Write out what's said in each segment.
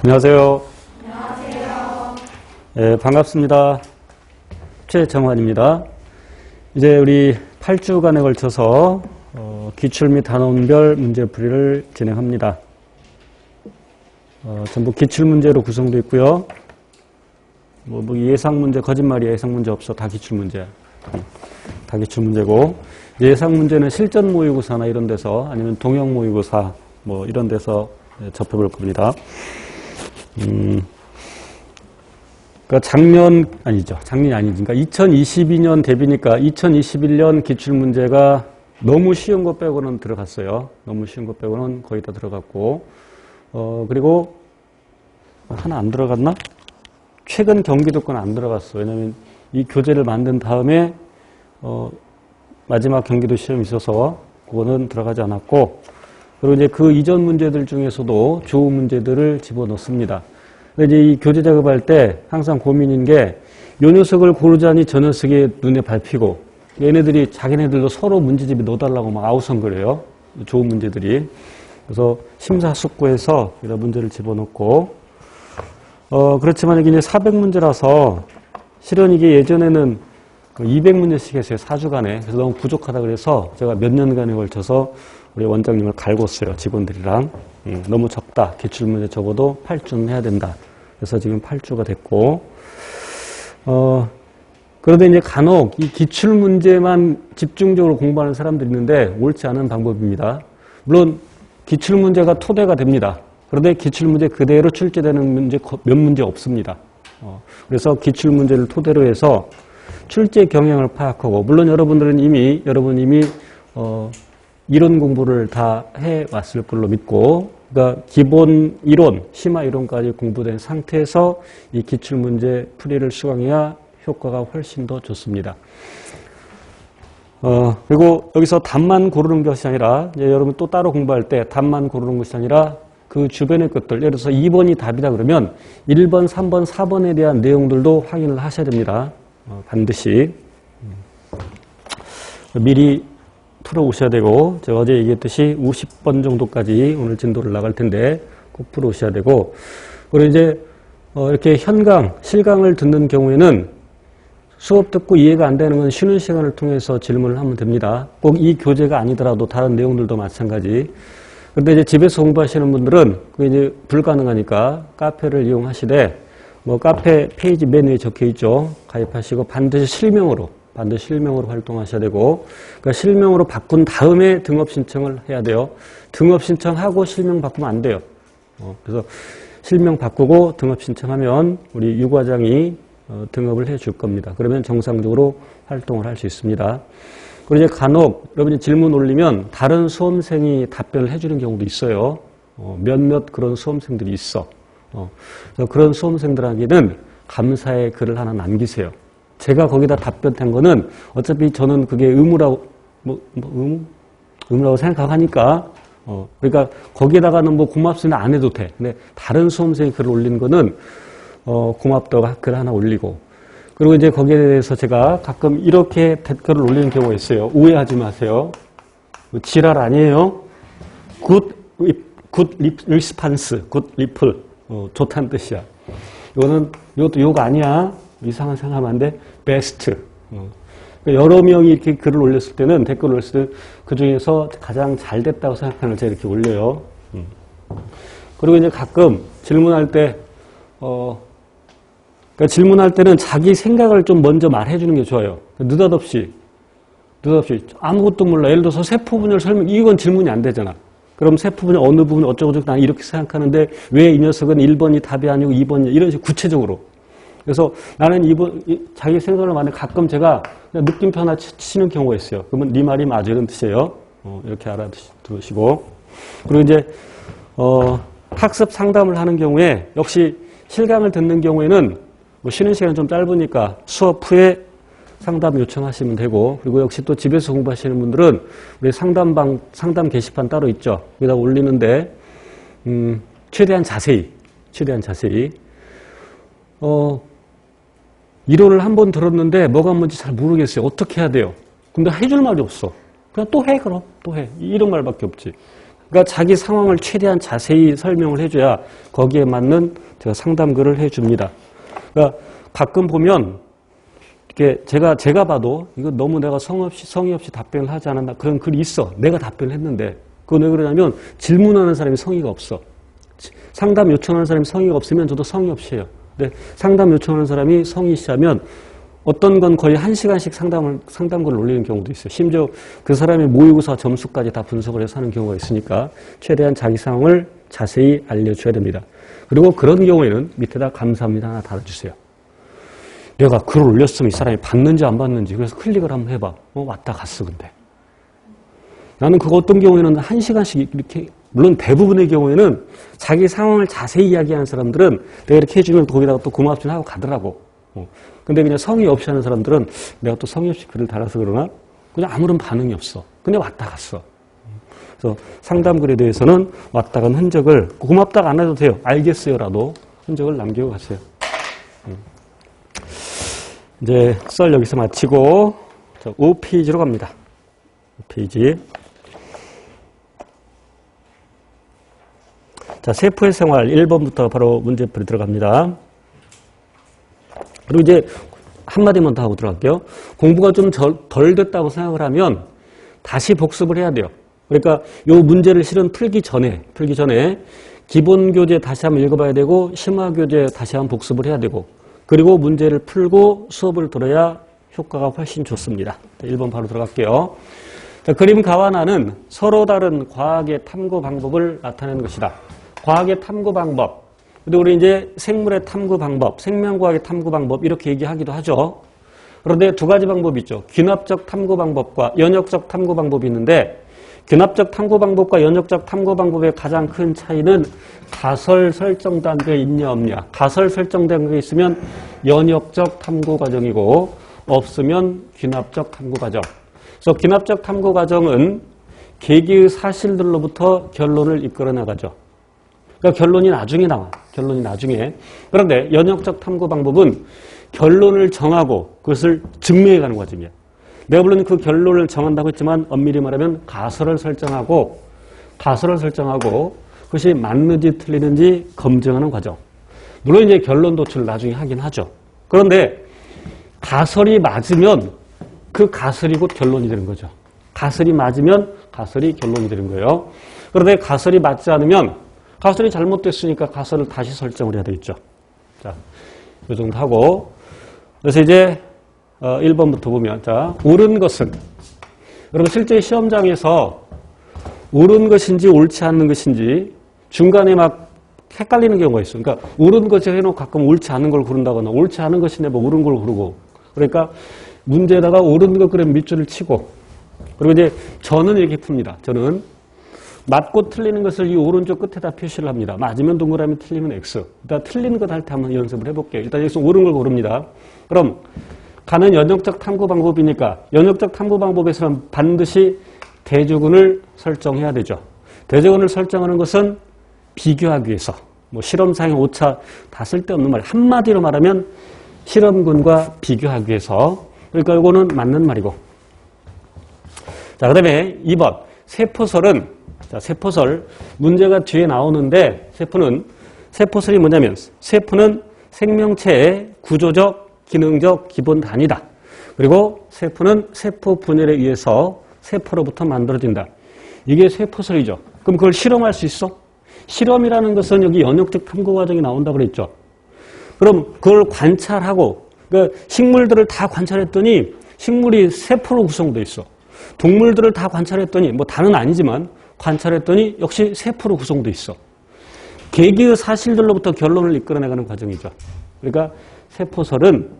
안녕하세요. 안녕하세요. 네, 반갑습니다. 최정환입니다. 이제 우리 8주간에 걸쳐서 기출 및 단원별 문제풀이를 진행합니다. 전부 기출문제로 구성되어 있고요. 뭐 예상문제, 거짓말이야. 예상문제 없어. 다 기출문제야. 다 기출문제고, 예상문제는 실전 모의고사나 이런 데서, 아니면 동영 모의고사 뭐 이런 데서 접해볼 겁니다. 그러니까 작년이 아니지. 그러니까 2022년 대비니까 2021년 기출문제가 너무 쉬운 것 빼고는 들어갔어요. 너무 쉬운 것 빼고는 거의 다 들어갔고, 그리고 하나 안 들어갔나? 최근 경기도권 안 들어갔어. 왜냐면 이 교재를 만든 다음에 마지막 경기도 시험이 있어서 그거는 들어가지 않았고, 그리고 이제 그 이전 문제들 중에서도 좋은 문제들을 집어넣습니다. 근데 이제 이 교재 작업할 때 항상 고민인 게, 요 녀석을 고르자니 저 녀석이 눈에 밟히고, 얘네들이 자기네들도 서로 문제집에 넣어달라고 막 아우성거려요. 좋은 문제들이. 그래서 심사숙고해서 이런 문제를 집어넣고, 그렇지만 이게 이제 400문제라서 실은 이게 예전에는 200문제씩 했어요. 4주간에. 그래서 너무 부족하다 그래서 제가 몇 년간에 걸쳐서 우리 원장님을 갈궜어요. 직원들이랑. 너무 적다. 기출문제 적어도 8주는 해야 된다. 그래서 지금 8주가 됐고, 그런데 이제 간혹 이 기출문제만 집중적으로 공부하는 사람들이 있는데 옳지 않은 방법입니다. 물론 기출문제가 토대가 됩니다. 그런데 기출문제 그대로 출제되는 문제 몇 문제 없습니다. 그래서 기출문제를 토대로 해서 출제 경향을 파악하고, 물론 여러분들은 이미 이론 공부를 다 해왔을 걸로 믿고, 그러니까 기본 이론, 심화 이론까지 공부된 상태에서 이 기출문제 풀이를 수강해야 효과가 훨씬 더 좋습니다. 그리고 여기서 답만 고르는 것이 아니라, 이제 여러분 또 따로 공부할 때 답만 고르는 것이 아니라 그 주변의 것들, 예를 들어서 2번이 답이다 그러면 1번, 3번, 4번에 대한 내용들도 확인을 하셔야 됩니다. 반드시. 미리 풀어오셔야 되고, 제가 어제 얘기했듯이 50번 정도까지 오늘 진도를 나갈 텐데 꼭 풀어오셔야 되고, 그리고 이제 이렇게 현강, 실강을 듣는 경우에는 수업 듣고 이해가 안 되는 건 쉬는 시간을 통해서 질문을 하면 됩니다. 꼭 이 교재가 아니더라도 다른 내용들도 마찬가지. 그런데 이제 집에서 공부하시는 분들은 그게 이제 불가능하니까 카페를 이용하시되, 뭐 카페 페이지 맨 위에 적혀 있죠. 가입하시고 반드시 실명으로 활동하셔야 되고, 그러니까 실명으로 바꾼 다음에 등업 신청을 해야 돼요. 등업 신청하고 실명 바꾸면 안 돼요. 그래서 실명 바꾸고 등업 신청하면 우리 유 과장이 등업을 해 줄 겁니다. 그러면 정상적으로 활동을 할 수 있습니다. 그리고 이제 간혹 여러분이 질문 올리면 다른 수험생이 답변을 해주는 경우도 있어요. 몇몇 그런 수험생들이 있어. 그래서 그런 수험생들에게는 감사의 글을 하나 남기세요. 제가 거기다 답변한 거는 어차피 저는 그게 의무라고 생각하니까, 그러니까 거기에다가는 뭐 고맙습니다 안 해도 돼. 근데 다른 수험생이 글을 올린 거는 고맙다고 글 하나 올리고, 그리고 이제 거기에 대해서 제가 가끔 이렇게 댓글을 올리는 경우가 있어요. 오해하지 마세요. 지랄 아니에요. 굿 리스판스, 굿 리플, 좋다는 뜻이야. 이것도 욕 아니야. 이상한 생각하면 안 돼. 베스트. 여러 명이 이렇게 글을 올렸을 때는, 댓글을 올렸을 때, 그 중에서 가장 잘 됐다고 생각하는 걸 제가 이렇게 올려요. 그리고 이제 가끔 질문할 때, 그러니까 질문할 때는 자기 생각을 좀 먼저 말해주는 게 좋아요. 느닷없이 아무것도 몰라. 예를 들어서 세포 분열 설명, 이건 질문이 안 되잖아. 그럼 세포 분열 어느 부분 어쩌고저쩌고 난 이렇게 생각하는데 왜 이 녀석은 1번이 답이 아니고 2번이, 이런 식으로 구체적으로. 그래서 나는 자기 생각을 말하는데 가끔 제가 그냥 느낌표 하나 치는 경우가 있어요. 그러면 네 말이 맞아, 이런 뜻이에요. 이렇게 알아두시고. 그리고 이제 학습 상담을 하는 경우에 역시 실강을 듣는 경우에는 뭐 쉬는 시간이 좀 짧으니까 수업 후에 상담 요청하시면 되고, 그리고 역시 또 집에서 공부하시는 분들은 우리 상담 게시판 따로 있죠. 여기다 올리는데 최대한 자세히 이론을 한번 들었는데 뭐가 뭔지 잘 모르겠어요. 어떻게 해야 돼요? 근데 해줄 말이 없어. 그냥 또 해, 그럼 또 해. 이런 말밖에 없지. 그러니까 자기 상황을 최대한 자세히 설명을 해줘야 거기에 맞는 제가 상담글을 해줍니다. 그러니까 가끔 보면 이게 제가 봐도 이거 너무 내가 성의 없이 답변을 하지 않았나 그런 글이 있어. 내가 답변을 했는데 그거 왜 그러냐면 질문하는 사람이 성의가 없어. 상담 요청하는 사람이 성의가 없으면 저도 성의 없이 해요. 근데 상담 요청하는 사람이 성의 있으면 어떤 건 거의 1시간씩 상담글을 올리는 경우도 있어요. 심지어 그 사람의 모의고사 점수까지 다 분석을 해서 하는 경우가 있으니까 최대한 자기 상황을 자세히 알려줘야 됩니다. 그리고 그런 경우에는 밑에다 감사합니다 하나 달아주세요. 내가 글을 올렸으면 이 사람이 봤는지 안 봤는지 그래서 클릭을 한번 해봐. 왔다 갔어 근데. 나는 그거 어떤 경우에는 1시간씩 이렇게 물론 대부분의 경우에는 자기 상황을 자세히 이야기하는 사람들은 내가 이렇게 해주면 거기다가 또 고맙긴 하고 가더라고. 근데 그냥 성의 없이 하는 사람들은 내가 또 성의 없이 글을 달아서 그러나 그냥 아무런 반응이 없어. 근데 왔다 갔어. 그래서 상담글에 대해서는 왔다 간 흔적을 고맙다가 안 해도 돼요. 알겠어요라도 흔적을 남기고 가세요. 이제 썰 여기서 마치고 5페이지로 갑니다. 5페이지. 자, 세포의 생활 1번부터 바로 문제풀이 들어갑니다. 그리고 이제 한마디만 더 하고 들어갈게요. 공부가 좀 덜 됐다고 생각을 하면 다시 복습을 해야 돼요. 그러니까 이 문제를 실은 풀기 전에 기본 교재 다시 한번 읽어봐야 되고 심화 교재 다시 한번 복습을 해야 되고 그리고 문제를 풀고 수업을 들어야 효과가 훨씬 좋습니다. 1번 바로 들어갈게요. 자, 그림 가와나는 서로 다른 과학의 탐구 방법을 나타내는 것이다. 과학의 탐구 방법. 그리고 우리 이제 생물의 탐구 방법, 생명과학의 탐구 방법 이렇게 얘기하기도 하죠. 그런데 두 가지 방법이 있죠. 귀납적 탐구 방법과 연역적 탐구 방법이 있는데 귀납적 탐구 방법과 연역적 탐구 방법의 가장 큰 차이는 가설 설정된 게 있냐 없냐. 가설 설정된 게 있으면 연역적 탐구 과정이고 없으면 귀납적 탐구 과정. 그래서 귀납적 탐구 과정은 계기의 사실들로부터 결론을 이끌어 나가죠. 그러니까 결론이 나중에 나와. 결론이 나중에. 그런데 연역적 탐구 방법은 결론을 정하고 그것을 증명해 가는 과정이에요. 내가 물론 그 결론을 정한다고 했지만 엄밀히 말하면 가설을 설정하고 그것이 맞는지 틀리는지 검증하는 과정. 물론 이제 결론 도출을 나중에 하긴 하죠. 그런데 가설이 맞으면 그 가설이 곧 결론이 되는 거죠. 가설이 맞으면 가설이 결론이 되는 거예요. 그런데 가설이 맞지 않으면 가설이 잘못됐으니까 가설을 다시 설정을 해야 되겠죠. 자, 이 정도 하고. 그래서 이제 1번부터 보면, 자, 옳은 것은. 여러분, 실제 시험장에서 옳은 것인지 옳지 않는 것인지 중간에 막 헷갈리는 경우가 있어요. 그러니까 옳은 것을 해놓고 가끔 옳지 않은 걸 고른다거나 옳지 않은 것인데 뭐 옳은 걸 고르고. 그러니까 문제에다가 옳은 것 그럼 밑줄을 치고. 그리고 이제 저는 이렇게 풉니다. 저는 맞고 틀리는 것을 이 오른쪽 끝에다 표시를 합니다. 맞으면 동그라미, 틀리면 X. 일단 틀리는 것 할 때 한번 연습을 해볼게요. 일단 여기서 옳은 걸 고릅니다. 그럼 가는 연역적 탐구 방법이니까 연역적 탐구 방법에서는 반드시 대조군을 설정해야 되죠. 대조군을 설정하는 것은 비교하기 위해서. 뭐 실험상의 오차 다 쓸데없는 말. 한마디로 말하면 실험군과 비교하기 위해서. 그러니까 이거는 맞는 말이고. 자, 그 다음에 2번. 세포설은 자, 세포설. 문제가 뒤에 나오는데 세포설이 뭐냐면 세포는 생명체의 구조적, 기능적 기본 단위다. 그리고 세포는 세포 분열에 의해서 세포로부터 만들어진다. 이게 세포설이죠. 그럼 그걸 실험할 수 있어? 실험이라는 것은 여기 연역적 탐구 과정이 나온다고 그랬죠. 그럼 그걸 관찰하고 그러니까 식물들을 다 관찰했더니 식물이 세포로 구성되어 있어. 동물들을 다 관찰했더니 뭐 다는 아니지만 관찰했더니 역시 세포로 구성되어 있어. 계기의 사실들로부터 결론을 이끌어내가는 과정이죠. 그러니까 세포설은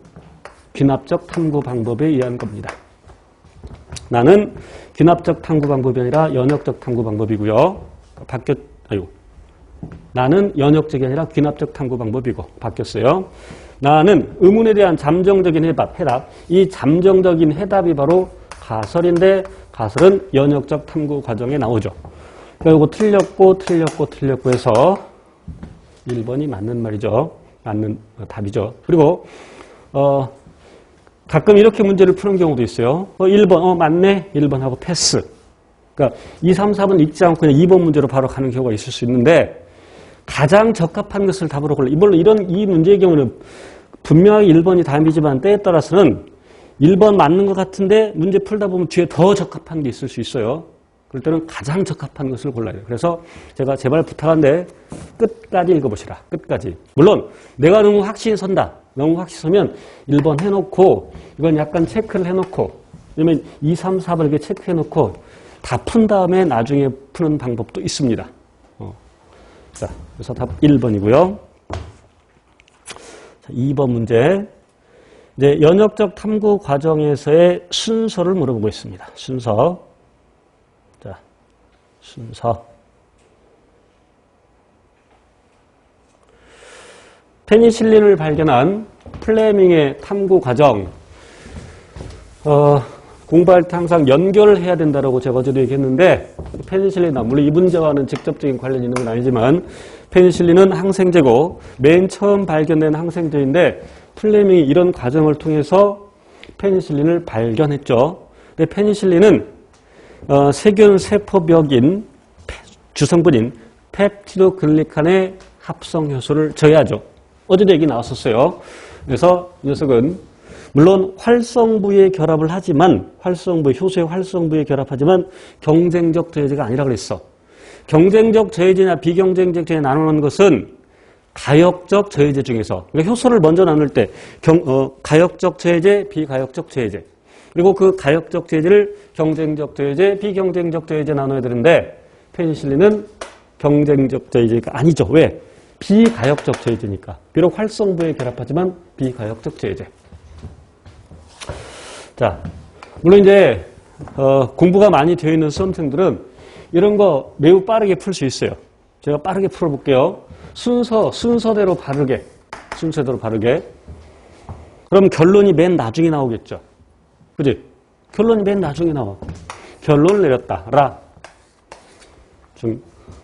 귀납적 탐구 방법에 의한 겁니다. 나는 귀납적 탐구 방법이 아니라 연역적 탐구 방법이고요. 나는 연역적이 아니라 귀납적 탐구 방법이고 바뀌었어요. 나는 의문에 대한 잠정적인 해답. 이 잠정적인 해답이 바로 가설인데 가설은 연역적 탐구 과정에 나오죠. 그리고 틀렸고 해서 1번이 맞는 말이죠. 맞는 답이죠. 그리고 가끔 이렇게 문제를 푸는 경우도 있어요. 1번 맞네. 1번 하고 패스. 그러니까 2, 3, 4번 읽지 않고 그냥 2번 문제로 바로 가는 경우가 있을 수 있는데 가장 적합한 것을 답으로 골라. 물론 이 문제의 경우는 분명하게 1번이 답이지만 때에 따라서는 1번 맞는 것 같은데 문제 풀다 보면 뒤에 더 적합한 게 있을 수 있어요. 그럴 때는 가장 적합한 것을 골라야 돼요. 그래서 제가 제발 부탁한데 끝까지 읽어보시라. 끝까지. 물론 내가 너무 확신이 선다. 너무 확신이 서면 1번 해놓고 이건 약간 체크를 해놓고 왜냐면 2, 3, 4번 이렇게 체크해놓고 다 푼 다음에 나중에 푸는 방법도 있습니다. 자, 그래서 답 1번이고요. 자, 2번 문제. 이제 연역적 탐구 과정에서의 순서를 물어보고 있습니다. 순서. 자, 순서. 페니실린을 발견한 플레밍의 탐구 과정. 공부할 때 항상 연결을 해야 된다고 제가 어제도 얘기했는데 페니실린, 물론 이 문제와는 직접적인 관련이 있는 건 아니지만 페니실린은 항생제고 맨 처음 발견된 항생제인데 플레밍이 이런 과정을 통해서 페니실린을 발견했죠. 근데 페니실린은 세균 세포벽인 주성분인 펩티도글리칸의 합성 효소를 저해하죠. 어제도 얘기 나왔었어요. 그래서 이 녀석은 물론 활성부에 결합을 하지만 효소의 활성부에 결합하지만 경쟁적 저해제가 아니라 그랬어. 경쟁적 저해제나 비경쟁적 저해제 나누는 것은 가역적 저해제 중에서 그러니까 효소를 먼저 나눌 때 가역적 저해제, 비가역적 저해제 그리고 그 가역적 저해제를 경쟁적 저해제, 비경쟁적 저해제 나눠야 되는데 페니실린은 경쟁적 저해제가 아니죠. 왜? 비가역적 저해제니까. 비록 활성부에 결합하지만 비가역적 저해제. 자, 물론 이제 공부가 많이 되어 있는 수험생들은 이런 거 매우 빠르게 풀 수 있어요. 제가 빠르게 풀어볼게요. 순서대로 바르게. 그럼 결론이 맨 나중에 나오겠죠. 그지? 결론이 맨 나중에 나와. 결론을 내렸다. 라.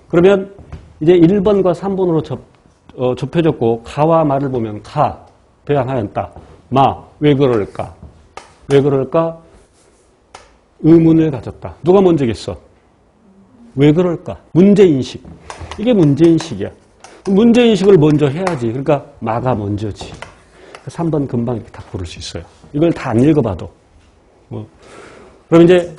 그러면 이제 1번과 3번으로 좁혀졌고 가와 마를 보면 가, 배양하였다. 마, 왜 그럴까? 의문을 가졌다. 누가 먼저겠어? 왜 그럴까? 문제인식. 이게 문제인식이야. 문제인식을 먼저 해야지. 그러니까 마가 먼저지. 3번 금방 이렇게 다 고를 수 있어요. 이걸 다 안 읽어봐도. 그럼 이제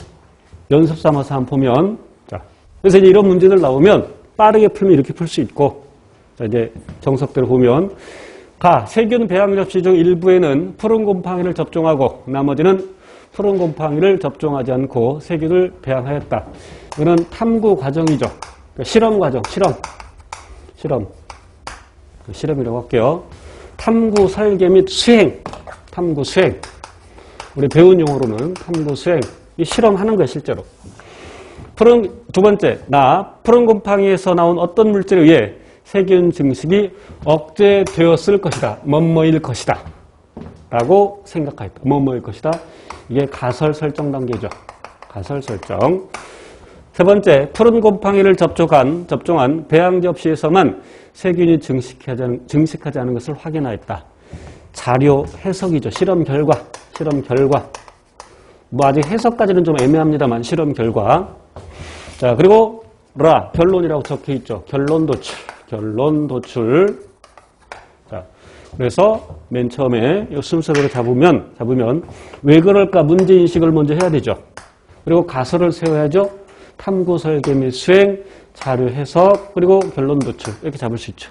연습 삼아서 한번 보면, 자, 그래서 이제 이런 문제들 나오면 빠르게 풀면 이렇게 풀 수 있고, 자, 이제 정석대로 보면, 세균 배양 접시 중 일부에는 푸른 곰팡이를 접종하고 나머지는 푸른 곰팡이를 접종하지 않고 세균을 배양하였다. 이거는 탐구 과정이죠. 그러니까 실험 과정, 실험이라고 할게요. 탐구 설계 및 수행, 탐구 수행. 우리 배운 용어로는 탐구 수행. 이 실험하는 거야, 실제로. 두 번째, 푸른 곰팡이에서 나온 어떤 물질에 의해 세균 증식이 억제되었을 것이다. 뭐뭐일 것이다. 라고 생각하였다. 뭐뭐일 것이다. 이게 가설 설정 단계죠. 가설 설정. 세 번째, 푸른 곰팡이를 접종한 배양 접시에서만 세균이 증식하지 않은 것을 확인하였다. 자료 해석이죠. 실험 결과. 뭐 아직 해석까지는 좀 애매합니다만 실험 결과. 자, 그리고 결론이라고 적혀 있죠. 결론 도출. 자, 그래서 맨 처음에 이 순서대로 잡으면 왜 그럴까 문제인식을 먼저 해야 되죠. 그리고 가설을 세워야죠. 탐구 설계 및 수행, 자료 해석, 그리고 결론 도출. 이렇게 잡을 수 있죠.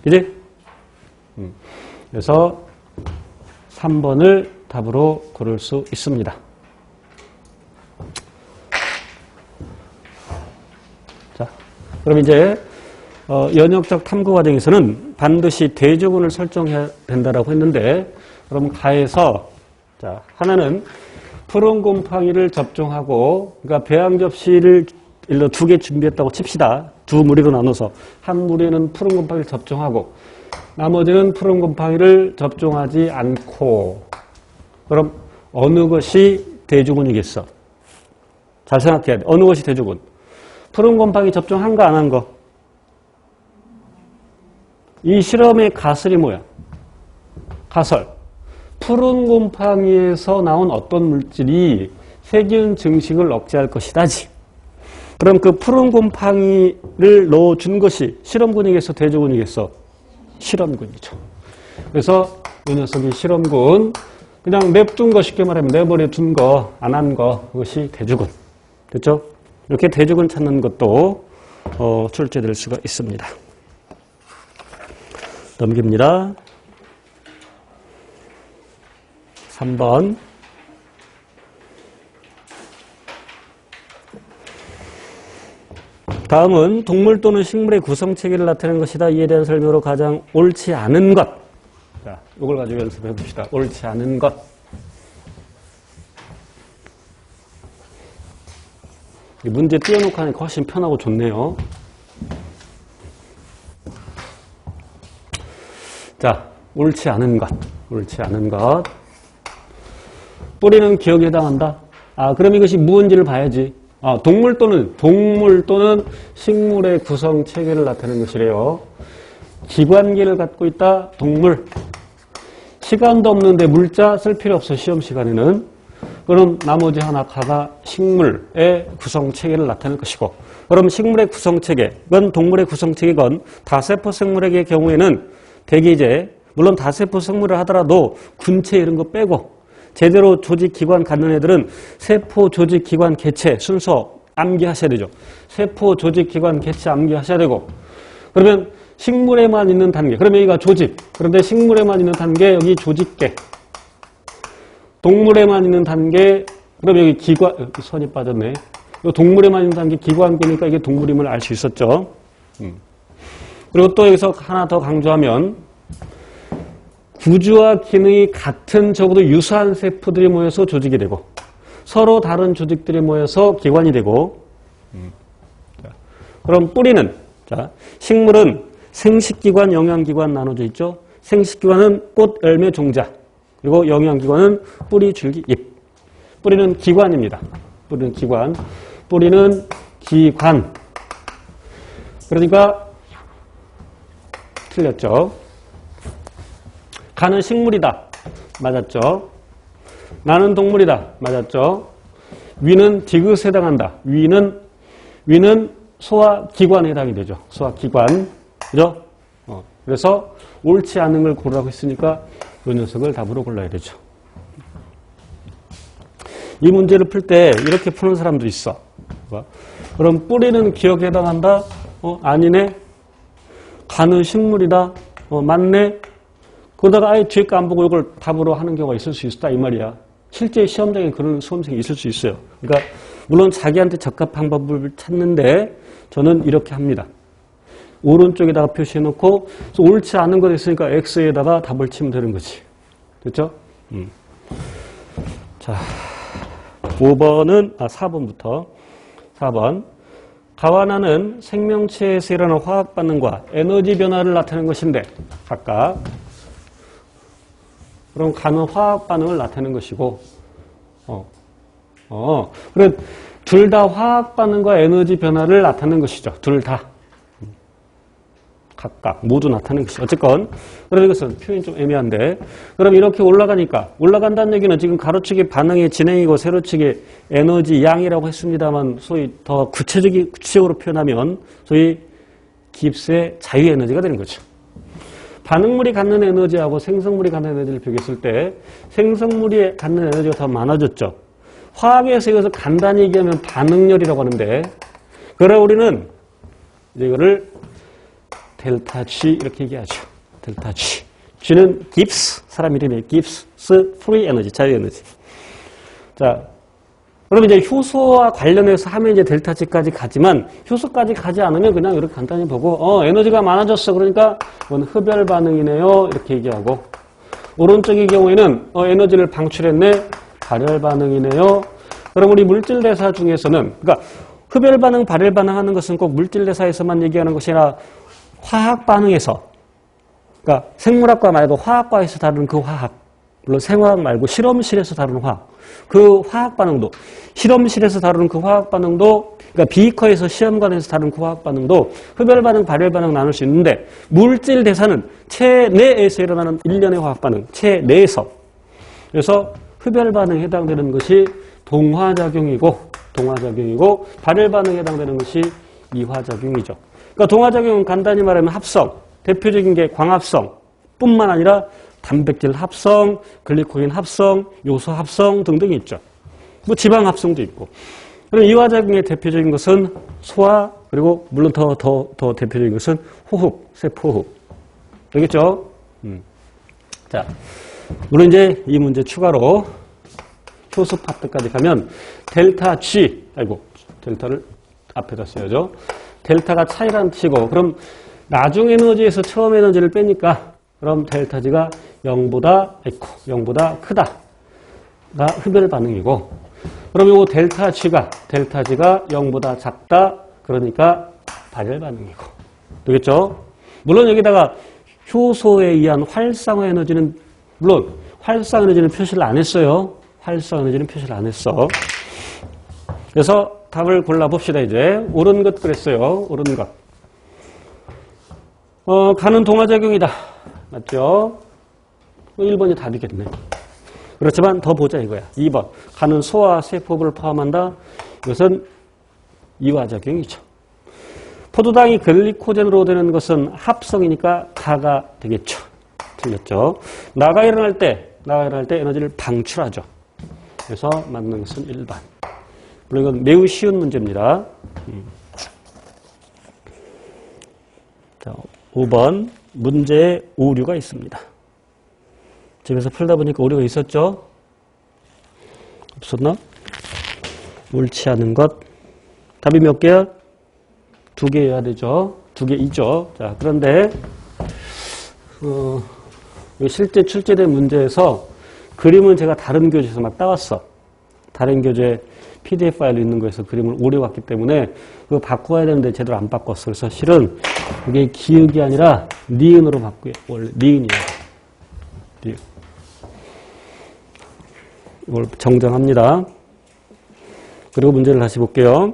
그지? 그래서 3번을 답으로 고를 수 있습니다. 자, 그럼 이제 연역적 탐구 과정에서는 반드시 대조군을 설정해야 된다라고 했는데, 그럼 가에서, 자, 하나는 푸른 곰팡이를 접종하고, 그러니까 배양 접시를 2개 준비했다고 칩시다. 두 무리로 나눠서. 한 무리는 푸른 곰팡이를 접종하고, 나머지는 푸른 곰팡이를 접종하지 않고, 그럼 어느 것이 대조군이겠어? 잘 생각해야 돼. 어느 것이 대조군? 푸른 곰팡이 접종한 거 안 한 거? 이 실험의 가설이 뭐야? 가설. 푸른 곰팡이에서 나온 어떤 물질이 세균 증식을 억제할 것이다지. 그럼 그 푸른 곰팡이를 넣어준 것이 실험군이겠어, 대조군이겠어? 실험군이죠. 그래서 이 녀석이 실험군, 그냥 냅둔 거, 쉽게 말하면 내버려 둔 거, 안 한 거, 그것이 대조군. 됐죠? 이렇게 대조군 찾는 것도 출제될 수가 있습니다. 넘깁니다. 3번. 다음은 동물 또는 식물의 구성체계를 나타내는 것이다. 이에 대한 설명으로 가장 옳지 않은 것. 자, 이걸 가지고 연습해 봅시다. 옳지 않은 것. 문제 띄워놓고 하니까 훨씬 편하고 좋네요. 자, 옳지 않은 것. 옳지 않은 것. 뿌리는 기억에 해당한다. 그럼 이것이 무언지를 봐야지. 동물 또는 식물의 구성 체계를 나타내는 것이래요. 기관계를 갖고 있다. 동물. 시간도 없는데 물자 쓸 필요 없어. 시험 시간에는. 그럼 나머지 하나가 식물의 구성 체계를 나타낼 것이고. 그럼 식물의 구성 체계건 동물의 구성 체계건 다세포 생물의 경우에는 대개 이제 물론 다세포 생물을 하더라도 군체 이런 거 빼고 제대로 조직기관 갖는 애들은 세포 조직기관 개체 순서 암기하셔야 되죠. 세포 조직기관 개체 암기하셔야 되고 그러면 식물에만 있는 단계 그러면 여기가 조직 그런데 식물에만 있는 단계 여기 조직계 동물에만 있는 단계 그럼 여기 기관 여기 선이 빠졌네. 동물에만 있는 단계 기관계니까 이게 동물임을 알 수 있었죠. 그리고 또 여기서 하나 더 강조하면 구조와 기능이 같은 적어도 유사한 세포들이 모여서 조직이 되고 서로 다른 조직들이 모여서 기관이 되고 그럼 뿌리는 자, 식물은 생식기관, 영양기관 나눠져 있죠. 생식기관은 꽃, 열매, 종자 그리고 영양기관은 뿌리, 줄기, 잎 뿌리는 기관입니다. 뿌리는 기관 뿌리는 기관 그러니까 틀렸죠. 가는 식물이다. 맞았죠. 나는 동물이다. 맞았죠. 위는 디귿에 해당한다. 위는 소화기관에 해당이 되죠. 소화기관. 그죠? 그래서 옳지 않은 걸 고르라고 했으니까 이 녀석을 답으로 골라야 되죠. 이 문제를 풀 때 이렇게 푸는 사람도 있어. 그럼 뿌리는 기억에 해당한다? 아니네. 가는 식물이다. 맞네. 그러다가 아예 뒤에 거 안 보고 이걸 답으로 하는 경우가 있을 수 있다 이 말이야. 실제 시험장에 그런 수험생이 있을 수 있어요. 그러니까 물론 자기한테 적합한 방법을 찾는데 저는 이렇게 합니다. 오른쪽에다가 표시해놓고 옳지 않은 거 있으니까 X에다가 답을 치면 되는 거지. 됐죠? 자, 5번은 4번부터 4번 가와나는 생명체에서 일어나는 화학 반응과 에너지 변화를 나타내는 것인데 각각 그럼 가는 화학 반응을 나타내는 것이고, 그래 둘 다 화학 반응과 에너지 변화를 나타내는 것이죠. 둘 다. 각각 모두 나타내는 것이죠. 어쨌건 그럼 이것은 표현이 좀 애매한데 그럼 이렇게 올라간다는 얘기는 지금 가로축이 반응의 진행이고 세로축이 에너지 양이라고 했습니다만 소위 더 구체적으로 표현하면 소위 깁스의 자유 에너지가 되는 거죠. 반응물이 갖는 에너지하고 생성물이 갖는 에너지를 비교했을 때 생성물이 갖는 에너지가 더 많아졌죠. 화학에서 이것을 간단히 얘기하면 반응열이라고 하는데 그래 우리는 이거를 델타 G 이렇게 얘기하죠. 델타 G. G는 깁스, 사람 이름이에요. 깁스, 프리 에너지, 자유 에너지. 자, 그럼 이제 효소와 관련해서 하면 이제 델타 G까지 가지만 효소까지 가지 않으면 그냥 이렇게 간단히 보고 에너지가 많아졌어. 그러니까 이건 흡열 반응이네요. 이렇게 얘기하고 오른쪽의 경우에는 에너지를 방출했네. 발열 반응이네요. 그럼 우리 물질 대사 중에서는 그러니까 흡열 반응, 발열 반응하는 것은 꼭 물질 대사에서만 얘기하는 것이 아니라 화학 반응에서 그러니까 생물학과 말고 화학과에서 다루는 그 화학 물론 생화학 말고 실험실에서 다루는 화학 그 화학 반응도 실험실에서 다루는 그 화학 반응도 그러니까 비커에서 시험관에서 다루는 그 화학 반응도 흡열 반응, 발열 반응 나눌 수 있는데 물질 대사는 체내에서 일어나는 일련의 화학 반응 체내에서 그래서 흡열 반응에 해당되는 것이 동화작용이고 발열 반응에 해당되는 것이 이화작용이죠. 그러니까 동화작용은 간단히 말하면 합성, 대표적인 게 광합성 뿐만 아니라 단백질 합성, 글리코겐 합성, 요소 합성 등등이 있죠. 뭐 지방 합성도 있고. 그럼 이화작용의 대표적인 것은 소화, 그리고 물론 더 대표적인 것은 호흡, 세포호흡. 되겠죠? 자, 물론 이제 이 문제 추가로 효소 파트까지 가면 델타 G, 델타를 앞에다 써야죠. 델타가 차이라는 뜻이고, 그럼 나중 에너지에서 처음 에너지를 빼니까, 그럼 델타 G가 0보다 크다가 흡열 반응이고, 그럼 요 델타 G가 0보다 작다, 그러니까 발열 반응이고. 되겠죠? 물론 여기다가 효소에 의한 활성화 에너지는, 물론 활성화 에너지는 표시를 안 했어요. 활성화 에너지는 표시를 안 했어. 그래서 답을 골라봅시다, 이제. 옳은 것 그랬어요. 옳은 것. 가는 동화작용이다. 맞죠? 1번이 답이겠네. 그렇지만 더 보자 이거야. 2번. 가는 소화 세포를 포함한다. 이것은 이화작용이죠. 포도당이 글리코젠으로 되는 것은 합성이니까 가가 되겠죠. 틀렸죠. 나가 일어날 때 에너지를 방출하죠. 그래서 맞는 것은 1번. 물론 이건 매우 쉬운 문제입니다. 자, 5번 문제에 오류가 있습니다. 집에서 풀다 보니까 오류가 있었죠? 없었나? 옳지 않은 것. 답이 몇 개야? 2개여야 되죠. 2개이죠. 자, 그런데 실제 출제된 문제에서 그림은 제가 다른 교재에서 막 따왔어. 다른 교재 PDF 파일로 있는 거에서 그림을 오려왔기 때문에 그거 바꿔야 되는데 제대로 안 바꿨어. 그래서 실은 이게 기역이 아니라 니은으로 바꾸요. 원래 니은이에요. 니은. 이걸 정정합니다. 그리고 문제를 다시 볼게요.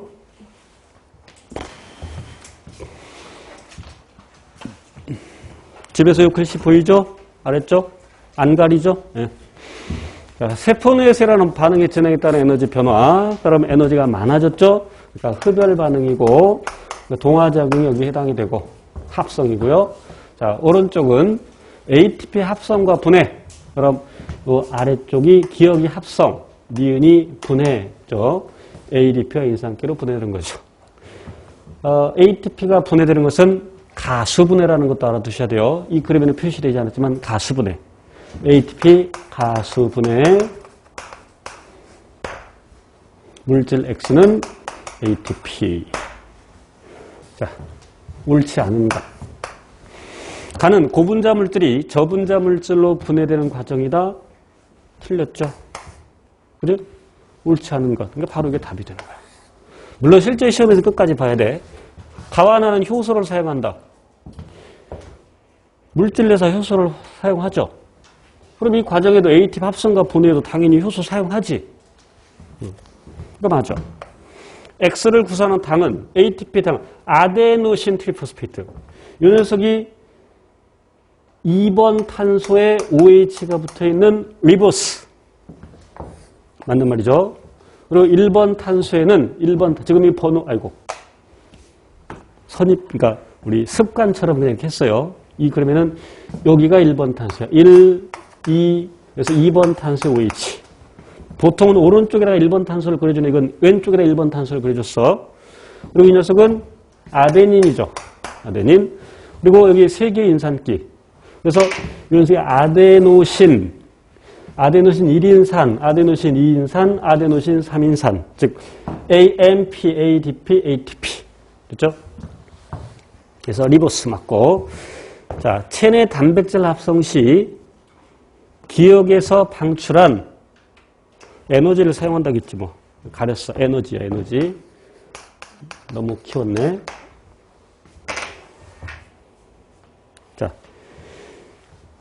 집에서 이 글씨 보이죠? 아래쪽? 안 가리죠? 네. 자, 세포내세라는 반응의 진행에 따른 에너지 변화. 그럼 에너지가 많아졌죠? 그러니까 흡열 반응이고, 동화작용이 여기 해당이 되고, 합성이고요. 자, 오른쪽은 ATP 합성과 분해. 그럼 이 아래쪽이 기억이 합성, 니은이 분해죠. ADP와 인산기로 분해되는 거죠. ATP가 분해되는 것은 가수분해라는 것도 알아두셔야 돼요. 이 그림에는 표시되지 않았지만 가수분해. ATP 가수분해. 물질 X는 ATP. 자, 옳지 않은가. 가는 고분자 물질이 저분자 물질로 분해되는 과정이다. 틀렸죠. 그래? 옳지 않은 것. 그러니까 바로 이게 답이 되는 거야. 물론 실제 시험에서 끝까지 봐야 돼. 가와 나는 효소를 사용한다. 물질 내서 효소를 사용하죠. 그럼 이 과정에도 ATP 합성과 분해에도 당연히 효소 사용하지. 그거 맞아. X를 구성하는 당은 ATP 당, 아데노신 트리포스페이트. 이 녀석이 2번 탄소에 OH가 붙어있는 리보스. 맞는 말이죠. 그리고 1번 탄소에는 지금 이 번호, 선입, 그러니까 우리 습관처럼 그냥 이렇게 했어요. 이 그러면은 여기가 1번 탄소야. 1, 2, 그래서 2번 탄소의 OH. 보통은 오른쪽에다가 1번 탄소를 그려주는 이건 왼쪽에다 1번 탄소를 그려줬어. 그리고 이 녀석은 아데닌이죠. 아데닌. 그리고 여기 3개의 인산기. 그래서 이 녀석이 아데노신 1인산, 아데노신 2인산, 아데노신 3인산. 즉 AMP, ADP, ATP. 됐죠? 그래서 리보스 맞고. 자, 체내 단백질 합성 시 기억에서 방출한 에너지를 사용한다겠지 뭐. 가렸어. 에너지야, 에너지. 너무 키웠네. 자,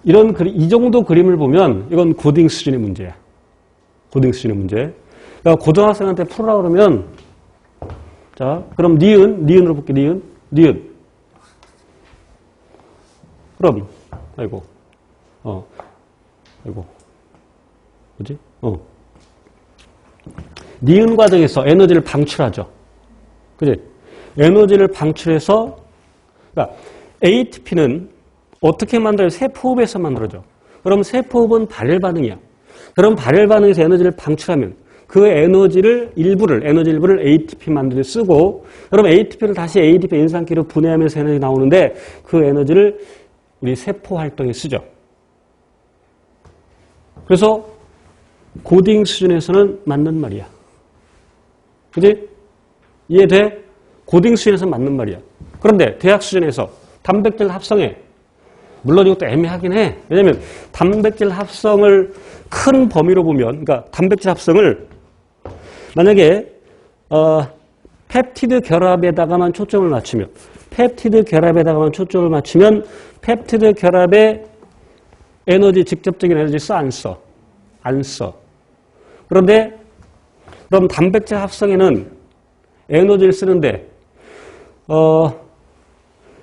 이 정도 그림을 보면 이건 고딩 수준의 문제야. 고딩 수준의 문제. 그러니까 고등학생한테 풀으라 그러면, 자, 그럼 니은으로 볼게. 니은. 그럼, 뭐지? 니은 과정에서 에너지를 방출하죠. 그지? 에너지를 방출해서, 그러니까 ATP는 어떻게 만들어요? 세포흡에서 만들어져. 그럼 세포흡은 발열 반응이야. 그럼 발열 반응에서 에너지를 방출하면 그 에너지 일부를 ATP 만드는 데 쓰고, 그럼 ATP를 다시 ADP 엔산기로 분해하면서 에너지 나오는데 그 에너지를 우리 세포 활동에 쓰죠. 그래서 고딩 수준에서는 맞는 말이야. 그지? 이해돼? 고딩 수준에서 맞는 말이야. 그런데 대학 수준에서 단백질 합성에, 물론 이것도 애매하긴 해. 왜냐면 단백질 합성을 큰 범위로 보면, 그러니까 단백질 합성을 만약에 펩티드 결합에다가만 초점을 맞추면, 펩티드 결합에 에너지, 직접적인 에너지 써, 안 써? 안 써. 그런데 그럼 단백질 합성에는 에너지를 쓰는데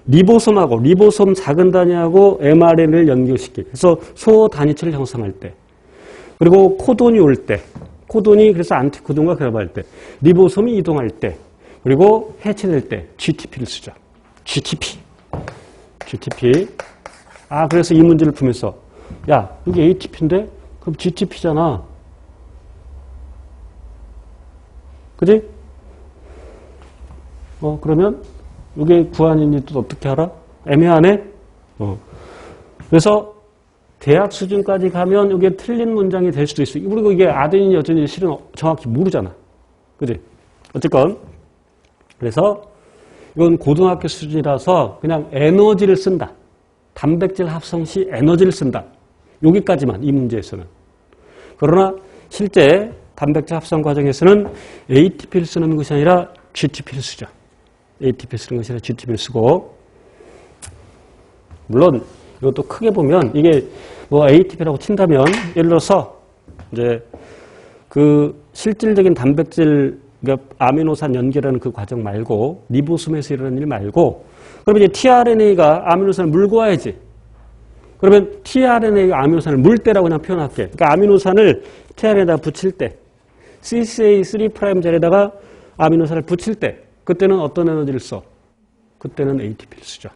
리보솜 작은 단위하고 mRNA를 연결시키고, 그래서 소 단위체를 형성할 때, 그리고 코돈이 올 때, 코돈이 그래서 안티코돈과 결합할 때, 리보솜이 이동할 때, 그리고 해체될 때 GTP를 쓰죠. GTP. 그래서 이 문제를 풀면서, 야, 이게 ATP인데? 그럼 GTP잖아. 그지? 그러면 이게 구한인지 또 어떻게 알아? 애매하네? 그래서 대학 수준까지 가면 이게 틀린 문장이 될 수도 있어. 그리고 이게 아데닌이 어쩐지 실은 정확히 모르잖아. 그지? 어쨌건. 그래서 이건 고등학교 수준이라서 그냥 에너지를 쓴다. 단백질 합성 시 에너지를 쓴다. 여기까지만, 이 문제에서는. 그러나 실제 단백질 합성 과정에서는 ATP를 쓰는 것이 아니라 GTP를 쓰죠. ATP 쓰는 것이 아니라 GTP를 쓰고, 물론 이것도 크게 보면 이게 뭐 ATP라고 친다면, 예를 들어서 이제 그 실질적인 단백질, 그러니까 아미노산 연결하는 그 과정 말고, 리보솜에서 일어나는 일 말고, 그러면 이제 tRNA가 아미노산을 물고 와야지. 그러면 tRNA가 아미노산을 물 때라고 그냥 표현할게. 그러니까 아미노산을 tRNA에다 붙일 때, CCA3' 자리에다가 아미노산을 붙일 때, 그때는 어떤 에너지를 써? 그때는 ATP를 쓰죠.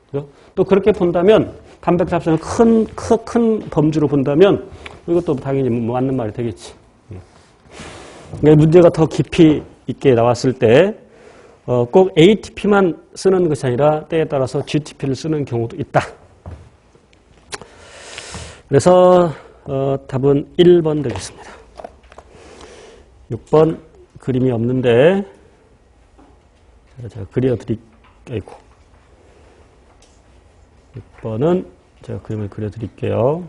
그죠? 또 그렇게 본다면, 단백질 합성을 큰 범주로 본다면, 이것도 당연히 맞는 말이 되겠지. 그러니까 문제가 더 깊이 있게 나왔을 때, 꼭 ATP만 쓰는 것이 아니라 때에 따라서 GTP를 쓰는 경우도 있다. 그래서 답은 1번 되겠습니다. 6번 그림이 없는데 제가 그려드릴게요. 6번은 제가 그림을 그려드릴게요.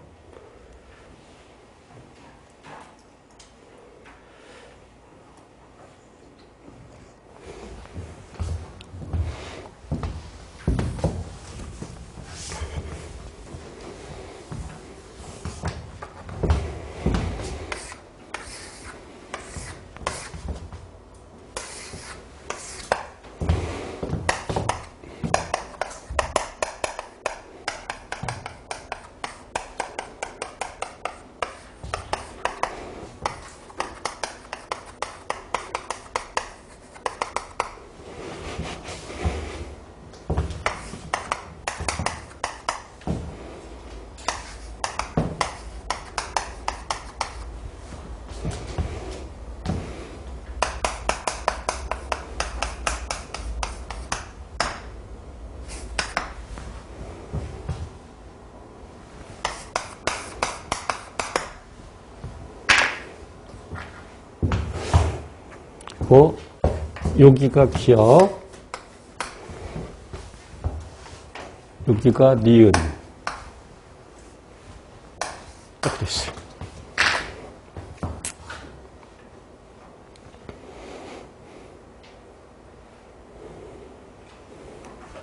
여기가 기억, 여기가 니은. 딱 됐어요.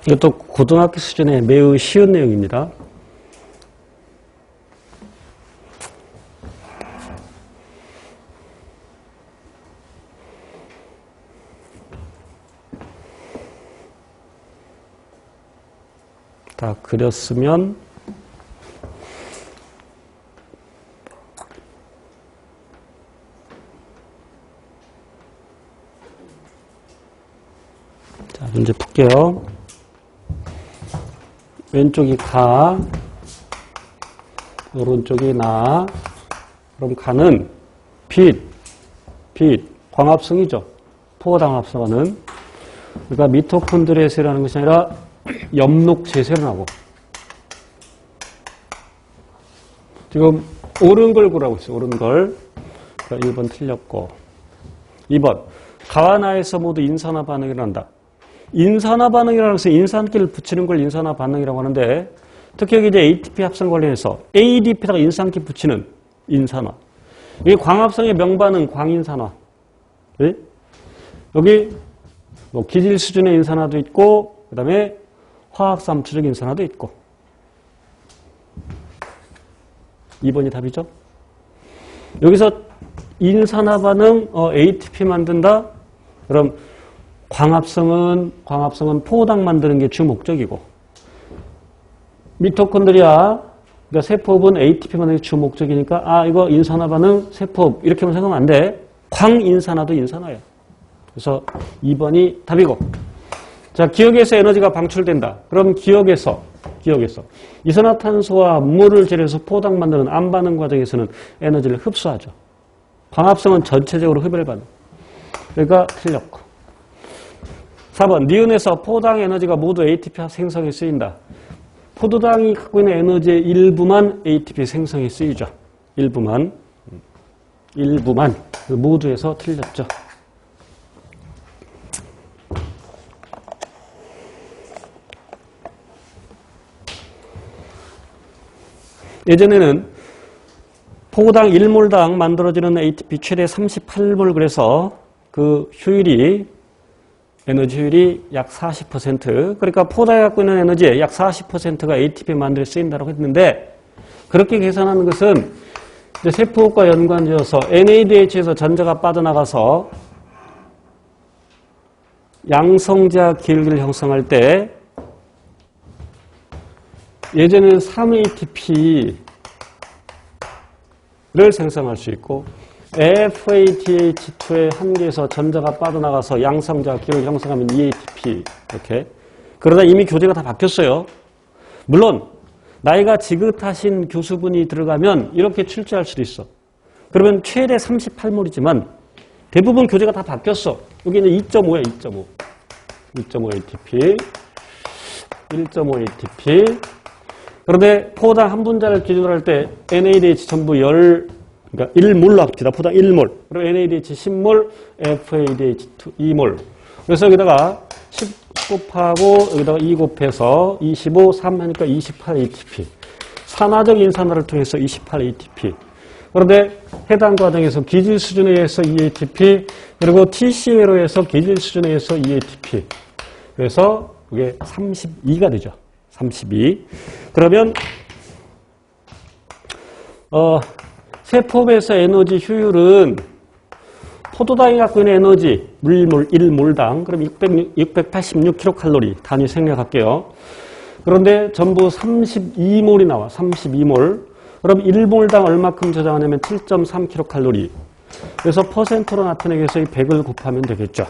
이것도 고등학교 수준에 매우 쉬운 내용입니다. 다 그렸으면 문제 풀게요. 왼쪽이 가, 오른쪽이 나. 그럼 가는 빛, 광합성이죠. 포화당합성하는. 그러니까 미토콘드리아의 세라는 것이 아니라 엽록체세로 나고. 지금 옳은 걸 구라고 있어요. 옳은 걸. 그러니까 1번 틀렸고. 2번. 가와 나에서 모두 인산화 반응이 일어난다. 인산화 반응이라는 것은 인산기를 붙이는 걸 인산화 반응이라고 하는데, 특히 여기 이제 ATP 합성 관련해서 ADP에다가 인산기 붙이는 인산화. 이 광합성의 명반은 광인산화. 네? 여기 뭐 기질 수준의 인산화도 있고, 그 다음에 화학삼투적 인산화도 있고. 2번이 답이죠. 여기서 인산화 반응 ATP 만든다. 그럼 광합성은 포당 만드는 게 주 목적이고, 미토콘드리아 그러니까 세포업은 ATP 만드는 게 주 목적이니까 이거 인산화 반응 세포업 이렇게만 생각하면 안 돼. 광인산화도 인산화예요. 그래서 2번이 답이고. 자, 기억에서 에너지가 방출된다. 그럼 기억에서 이산화탄소와 물을 재려서 포당 만드는 암반응 과정에서는 에너지를 흡수하죠. 광합성은 전체적으로 흡혈을 받는. 그러니까 틀렸고. 4번 니은에서 포당 에너지가 모두 ATP 생성에 쓰인다. 포도당이 갖고 있는 에너지의 일부만 ATP 생성에 쓰이죠. 일부만. 모두에서 틀렸죠. 예전에는 포도당 1몰당 만들어지는 ATP 최대 38몰 그래서 그 효율이 에너지 효율이 약 40%. 그러니까 포도당이 갖고 있는 에너지의 약 40%가 ATP 만들어 쓰인다고 했는데 그렇게 계산하는 것은 이제 세포과 연관지어서 NADH에서 전자가 빠져나가서 양성자 기울기를 형성할 때 예전에는 3ATP를 생성할 수 있고 FADH2의 한계에서 전자가 빠져나가서 양성자 기울기를 형성하면 2ATP 이렇게. 그러다 이미 교재가 다 바뀌었어요. 물론 나이가 지긋하신 교수분이 들어가면 이렇게 출제할 수도 있어. 그러면 최대 38몰이지만 대부분 교재가 다 바뀌었어. 여기는 2.5야. 2.5 ATP 1.5 ATP. 그런데 포당 한 분자를 기준으로 할 때 NADH 전부 그러니까 1몰로 합시다. 포당 1몰. 그리고 NADH 10몰, FADH 2몰. 그래서 여기다가 10 곱하고 여기다가 2 곱해서 25, 3 하니까 28 ATP. 산화적 인산화를 통해서 28 ATP. 그런데 해당 과정에서 기질 수준에 의해서 2 ATP, 그리고 TCA로 해서 기질 수준에 의해서 2 ATP. 그래서 이게 32가 되죠. 32. 그러면 세포에서 에너지 효율은 포도당이 갖고 있는 에너지 1몰당 그럼 686kcal 단위 생략할게요. 그런데 전부 32몰이 나와. 32몰. 그럼 1몰당 얼마큼 저장하냐면 7.3kcal. 그래서 퍼센트로 나타내기 위해서 이 100을 곱하면 되겠죠.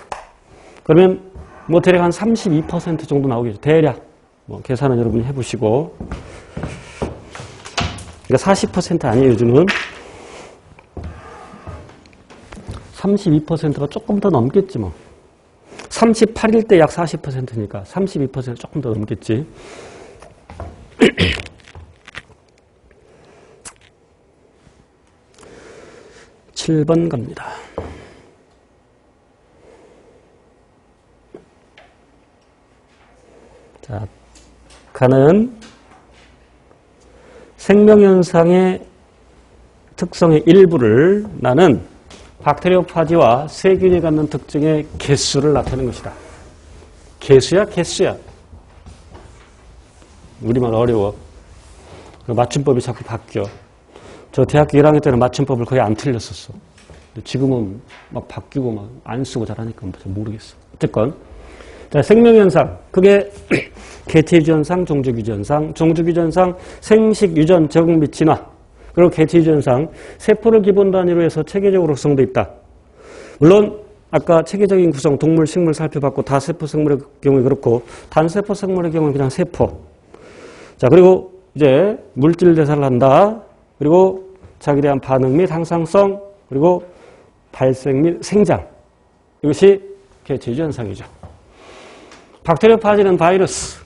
그러면 뭐 대략 한 32% 정도 나오겠죠. 대략. 뭐 계산은 여러분이 해보시고. 그러니까 40% 아니에요, 요즘은. 32%가 조금 더 넘겠지 뭐. 38일 때 약 40%니까 32% 조금 더 넘겠지. 7번 갑니다. 자, 가는 생명현상의 특성의 일부를 나는 박테리오파지와 세균이 갖는 특징의 개수를 나타내는 것이다. 개수야? 개수야? 우리말 어려워. 맞춤법이 자꾸 바뀌어. 저 대학교 1학년 때는 맞춤법을 거의 안 틀렸었어. 근데 지금은 막 바뀌고 막 안 쓰고 잘하니까 모르겠어. 어쨌건. 자, 생명현상. 그게 개체유전상, 종족유전상. 종족유전상, 생식, 유전, 적응 및 진화. 그리고 개체유전상, 세포를 기본 단위로 해서 체계적으로 구성되어 있다. 물론 아까 체계적인 구성, 동물, 식물 살펴봤고 다세포 생물의 경우에 그렇고 단세포 생물의 경우는 그냥 세포. 자, 그리고 이제 물질 대사를 한다. 그리고 자기에 대한 반응 및 항상성, 그리고 발생 및 생장. 이것이 개체유지 현상이죠. 박테리오파지는 바이러스.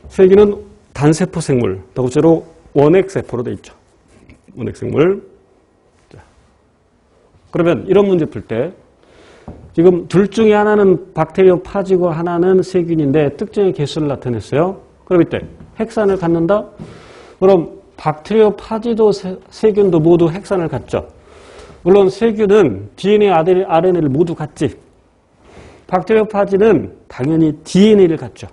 세균은 단세포 생물, 더구체로 원핵세포로 되어 있죠. 원핵생물. 자, 그러면 이런 문제 풀 때 지금 둘 중에 하나는 박테리오파지고 하나는 세균인데 특정의 개수를 나타냈어요. 그럼 이때 핵산을 갖는다? 그럼 박테리오파지도 세균도 모두 핵산을 갖죠. 물론 세균은 DNA, RNA를 모두 갖지. 박테리오파지는 당연히 DNA를 갖죠.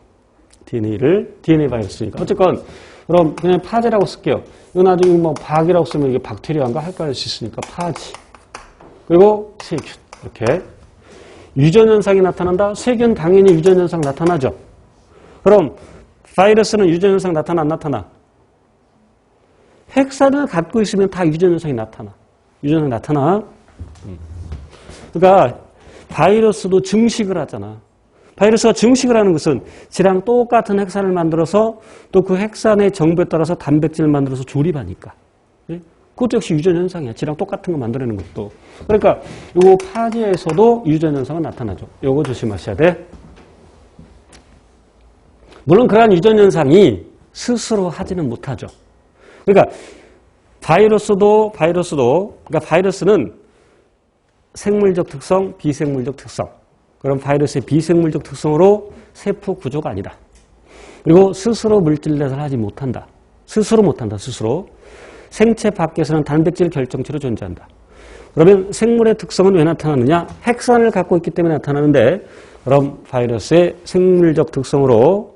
DNA 바이러스니까. 어쨌건 그럼 그냥 파지라고 쓸게요. 이거 나중에 뭐 박이라고 쓰면 이게 박테리아인가 헷갈릴 수 있으니까 파지. 그리고 세균. 이렇게. 유전현상이 나타난다? 세균 당연히 유전현상 나타나죠. 그럼 바이러스는 유전현상 나타나 안 나타나? 핵산을 갖고 있으면 다 유전현상이 나타나. 유전현상 나타나. 그러니까 바이러스도 증식을 하잖아. 바이러스가 증식을 하는 것은 지랑 똑같은 핵산을 만들어서 또 그 핵산의 정보에 따라서 단백질을 만들어서 조립하니까. 예? 그것도 역시 유전현상이야. 지랑 똑같은 거 만들어내는 것도. 그러니까 이 파지에서도 유전현상은 나타나죠. 이거 조심하셔야 돼. 물론 그러한 유전현상이 스스로 하지는 못하죠. 그러니까 그러니까 바이러스는 생물적 특성, 비생물적 특성. 그럼 바이러스의 비생물적 특성으로 세포 구조가 아니다. 그리고 스스로 물질 대사를 하지 못한다. 스스로. 생체 밖에서는 단백질 결정체로 존재한다. 그러면 생물의 특성은 왜 나타나느냐? 핵산을 갖고 있기 때문에 나타나는데 그럼 바이러스의 생물적 특성으로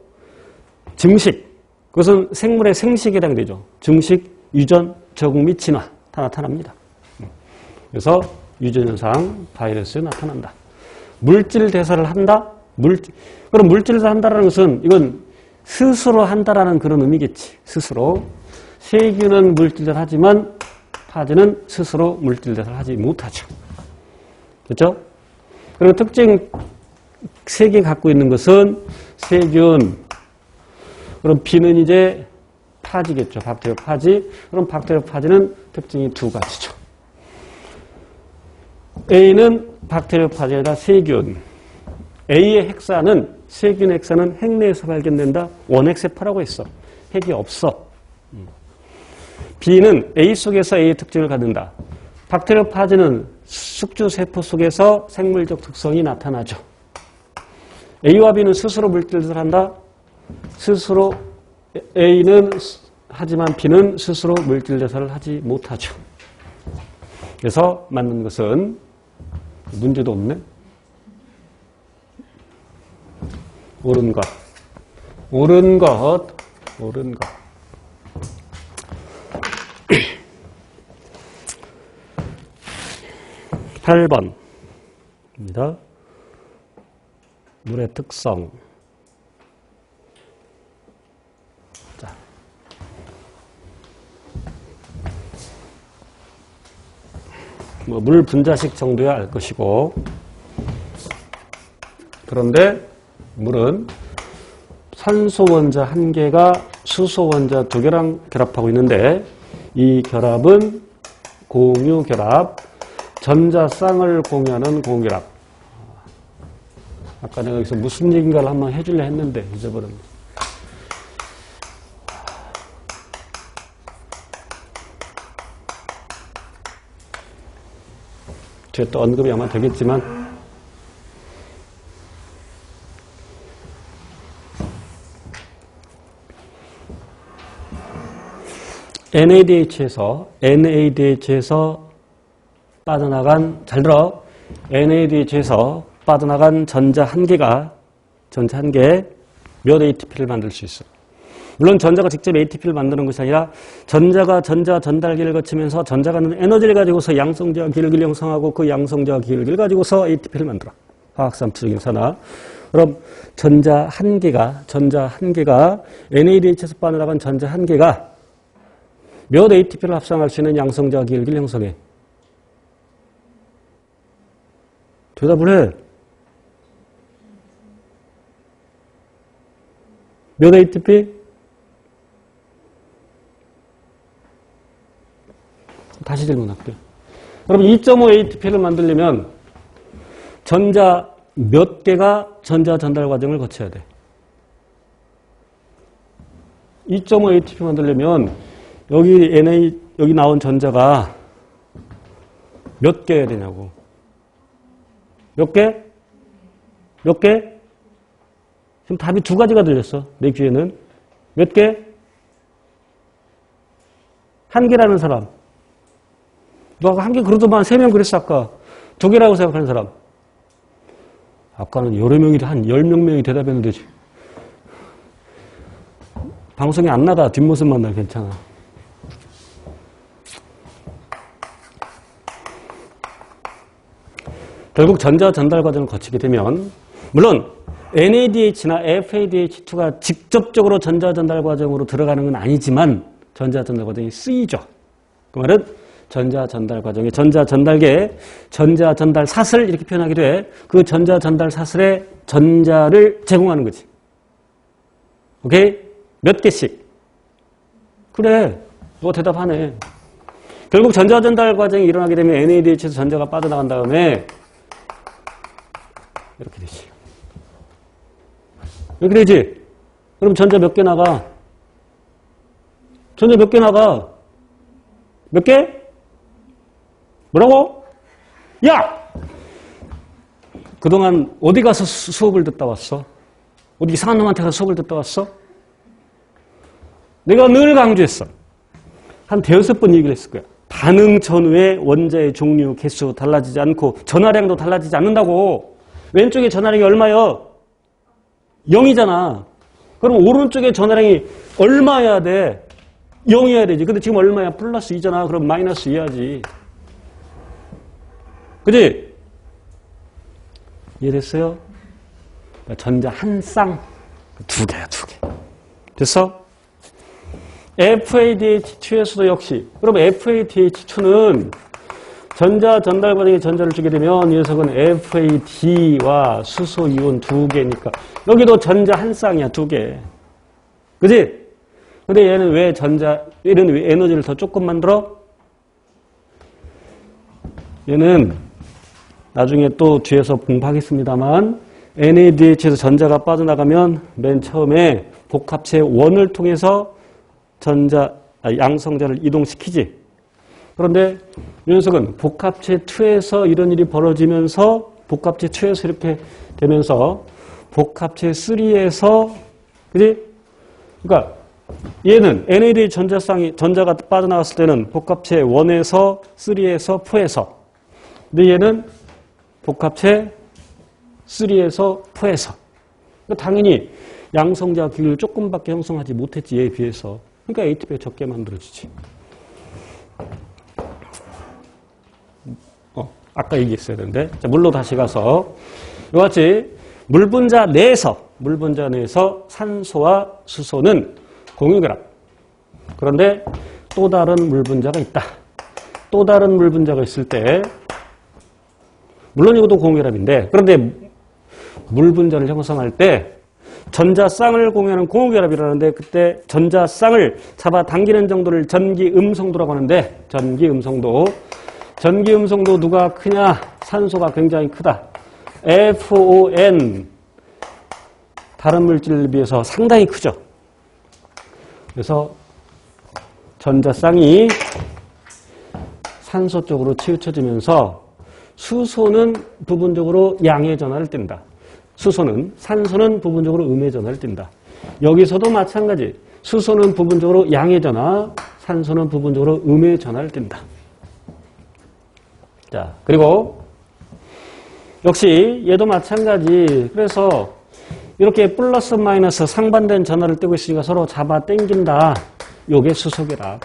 증식, 그것은 생물의 생식에 해당되죠. 증식, 유전, 적응 및 진화 다 나타납니다. 그래서 유전현상 바이러스에 나타난다. 물질 대사를 한다? 그럼 물질 대사를 한다는 것은 이건 스스로 한다라는 그런 의미겠지. 스스로. 세균은 물질 대사를 하지만 파지는 스스로 물질 대사를 하지 못하죠. 그렇죠? 그리고 특징 3개 갖고 있는 것은 세균. 그럼 B는 이제 파지겠죠. 박테리오파지. 그럼 박테리오파지는 특징이 2가지죠. A는 박테리오파지에다 세균. A의 핵산은 세균 핵산은 핵 내에서 발견된다. 원핵세포라고 했어. 핵이 없어. B는 A 속에서 A의 특징을 갖는다. 박테리오파지는 숙주세포 속에서 생물적 특성이 나타나죠. A와 B는 스스로 물질을 한다. 스스로 A는 하지만 B는 스스로 물질 대사를 하지 못하죠. 그래서 맞는 것은 문제도 없네. 옳은 것. 8번입니다. 물의 특성. 자. 물 분자식 정도야 알 것이고, 그런데 물은 산소 원자 1개가 수소 원자 2개랑 결합하고 있는데 이 결합은 공유 결합, 전자쌍을 공유하는 공유결합. 아까 내가 여기서 무슨 얘기인가를 한번 해주려 했는데 잊어버렸네. 뒤에 또 언급이 아마 되겠지만 NADH에서 빠져나간, 잘 들어, NADH에서 빠져나간 전자 1개 몇 ATP를 만들 수 있어. 물론 전자가 직접 ATP를 만드는 것이 아니라 전자가 전자 전달기를 거치면서 전자가 갖는 에너지를 가지고서 양성자 기울기를 형성하고 그 양성자 기울기를 가지고서 ATP를 만들어. 화학산업적인 산화. 그럼 전자 1개가 NADH에서 빠져나간 전자 1개가 몇 ATP를 합성할 수 있는 양성자 기울기를 형성해? 대답을 해. 몇 ATP? 다시 질문할게요. 여러분 2.5 ATP를 만들려면 전자 몇 개가 전자 전달 과정을 거쳐야 돼? 2.5 ATP 만들려면 여기 나온 전자가 몇 개여야 되냐고. 몇 개? 몇 개? 지금 답이 두 가지가 들렸어. 내 귀에는. 몇 개? 한 개라는 사람. 너 한 개 그러더만 3명 그랬어 아까. 2개라고 생각하는 사람. 아까는 여러 명이 한 10명이 대답했는데 방송에 안 나가. 뒷모습만 나 괜찮아. 결국 전자 전달 과정을 거치게 되면 물론 NADH나 FADH2가 직접적으로 전자 전달 과정으로 들어가는 건 아니지만 전자 전달 과정이 쓰이죠. 그 말은 전자 전달 과정에 전자 전달계, 전자 전달 사슬 이렇게 표현하기도 해. 그 전자 전달 사슬에 전자를 제공하는 거지. 오케이? 몇 개씩? 그래. 너 대답하네. 결국 전자 전달 과정이 일어나게 되면 NADH에서 전자가 빠져나간 다음에 이렇게 되지. 이렇게 되지? 그럼 전자 몇 개 나가? 전자 몇 개 나가? 몇 개? 뭐라고? 야! 그동안 어디 가서 수업을 듣다 왔어? 어디 이상한 놈한테 가서 수업을 듣다 왔어? 내가 늘 강조했어. 한 5번 얘기를 했을 거야. 반응 전후에 원자의 종류, 개수 달라지지 않고 전하량도 달라지지 않는다고. 왼쪽에 전하량이 얼마요? 0이잖아. 그럼 오른쪽에 전하량이 얼마여야 돼? 0이어야 되지. 근데 지금 얼마야? 플러스 2잖아. 그럼 마이너스 2야지. 그지? 이해됐어요? 전자 한 쌍. 2개야, 2개. 됐어? FADH2에서도 역시. 그럼 FADH2는 전자 전달 과정에 전자를 주게 되면 이 녀석은 FAD와 수소 이온 2개니까 여기도 전자 한 쌍이야, 2개. 그지? 근데 얘는 왜 에너지를 더 조금 만들어? 얘는 나중에 또 뒤에서 공부하겠습니다만 NADH에서 전자가 빠져나가면 맨 처음에 복합체 1을 통해서 양성자를 이동시키지. 그런데 이 녀석은 복합체 2에서 이런 일이 벌어지면서 복합체 2에서 이렇게 되면서 복합체 3에서 그지? 그러니까 얘는 NAD 전자가 빠져나갔을 때는 복합체 1에서 3에서 4에서 근데 얘는 복합체 3에서 4에서 당연히 양성자 기를 조금밖에 형성하지 못했지 얘에 비해서. 그러니까 ATP가 적게 만들어지지. 아까 얘기했어야 되는데. 자, 물로 다시 가서 이와 같이 물 분자 내에서 산소와 수소는 공유결합. 그런데 또 다른 물 분자가 있다. 또 다른 물 분자가 있을 때 물론 이것도 공유결합인데 그런데 물 분자를 형성할 때 전자쌍을 공유하는 공유결합이라는데 그때 전자쌍을 잡아당기는 정도를 전기음성도라고 하는데 전기음성도 누가 크냐? 산소가 굉장히 크다. FON 다른 물질에 비해서 상당히 크죠. 그래서 전자쌍이 산소 쪽으로 치우쳐지면서 수소는 부분적으로 양의 전하를 띈다. 산소는 부분적으로 음의 전하를 띈다. 여기서도 마찬가지. 수소는 부분적으로 양의 전하, 산소는 부분적으로 음의 전하를 띈다. 자, 그리고 역시 얘도 마찬가지. 그래서 이렇게 플러스 마이너스 상반된 전하를 띄고 있으니까 서로 잡아 당긴다. 요게 수소결합.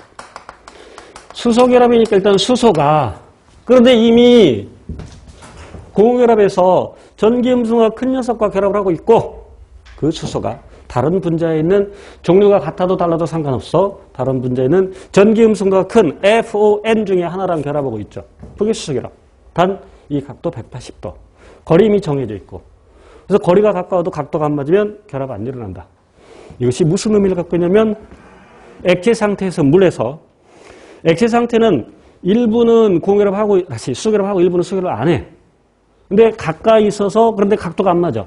수소결합이니까 일단 수소가 그런데 이미 공유결합에서 전기음성과 큰 녀석과 결합을 하고 있고 그 수소가 다른 분자에 있는 종류가 같아도 달라도 상관없어. 다른 분자에 있는 전기음성과 큰 FON 중에 하나랑 결합하고 있죠. 그게 수소결합. 단 이 각도 180도. 거리 이미 정해져 있고. 그래서 거리가 가까워도 각도가 안 맞으면 결합 안 일어난다. 이것이 무슨 의미를 갖고 있냐면 액체 상태에서 물에서 액체 상태는 일부는 공결합하고 다시 수결합하고 일부는 수결합 안 해. 근데 가까이 있어서 그런데 각도가 안 맞아.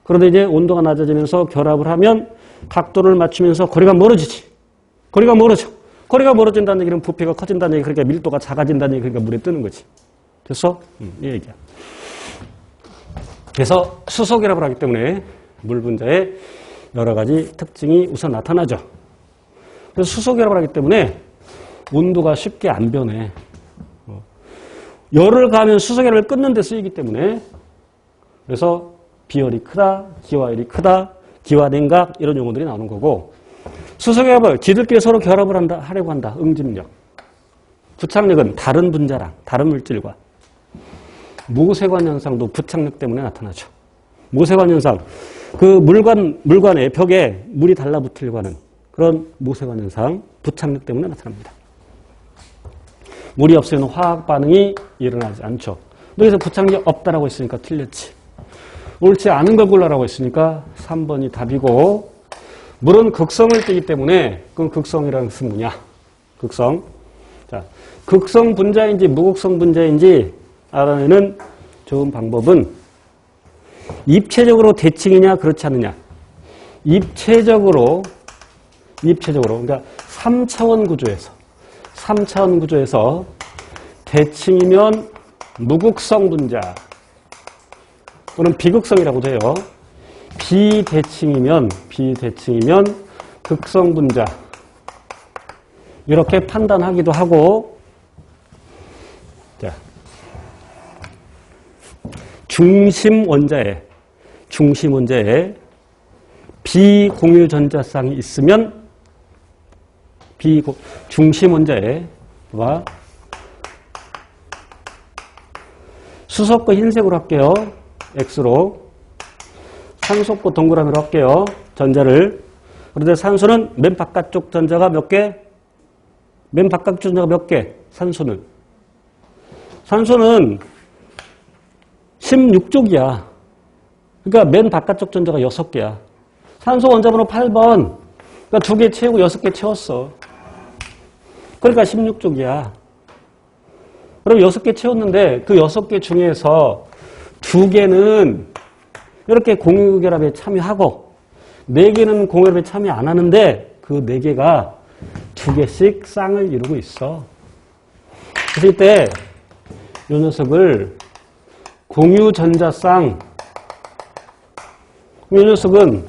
그런데 이제 온도가 낮아지면서 결합을 하면 각도를 맞추면서 거리가 멀어지지. 거리가 멀어져. 거리가 멀어진다는 얘기는 부피가 커진다는 얘기, 그러니까 밀도가 작아진다는 얘기, 그러니까 물에 뜨는 거지. 됐어? 이 얘기야. 그래서 수소결합을 하기 때문에 물 분자에 여러 가지 특징이 우선 나타나죠. 그래서 수소결합을 하기 때문에 온도가 쉽게 안 변해. 열을 가하면 수소결합을 끊는 데 쓰이기 때문에 그래서 비열이 크다, 기화열이 크다, 기화냉각 이런 용어들이 나오는 거고 수소결합을 지들끼리 서로 결합을 하려고 한다. 응집력. 부착력은 다른 분자랑 다른 물질과 모세관 현상도 부착력 때문에 나타나죠. 모세관 현상. 그 물관의 벽에 물이 달라붙으려고 하는 그런 모세관 현상, 부착력 때문에 나타납니다. 물이 없으면 화학 반응이 일어나지 않죠. 여기서 부착력이 없다라고 했으니까 틀렸지. 옳지 않은 걸 골라라고 했으니까 3번이 답이고 물은 극성을 띠기 때문에 그건 극성이라는 것은 뭐냐? 극성. 자, 극성 분자인지 무극성 분자인지 알아내는 좋은 방법은 입체적으로 대칭이냐 그렇지 않느냐. 입체적으로 그러니까 3차원 구조에서 대칭이면 무극성 분자 또는 비극성이라고도 해요. 비대칭이면 극성 분자 이렇게 판단하기도 하고 자, 중심 원자에 비공유 전자쌍이 있으면 중심 원자에 와 수소 거 흰색으로 할게요. X로 산소 거 동그라미로 할게요. 전자를. 그런데 산소는 맨 바깥쪽 전자가 몇 개? 맨 바깥쪽 전자가 몇 개? 산소는 16쪽이야. 그러니까 맨 바깥쪽 전자가 6개야. 산소 원자번호 8번. 그러니까 2개 채우고 6개 채웠어. 그러니까 16쪽이야. 그럼 6개 채웠는데 그 6개 중에서 2개는 이렇게 공유결합에 참여하고 4개는 공유결합에 참여 안 하는데 그 4개가 2개씩 쌍을 이루고 있어. 그래서 이때 이 녀석을 공유전자쌍, 이 녀석은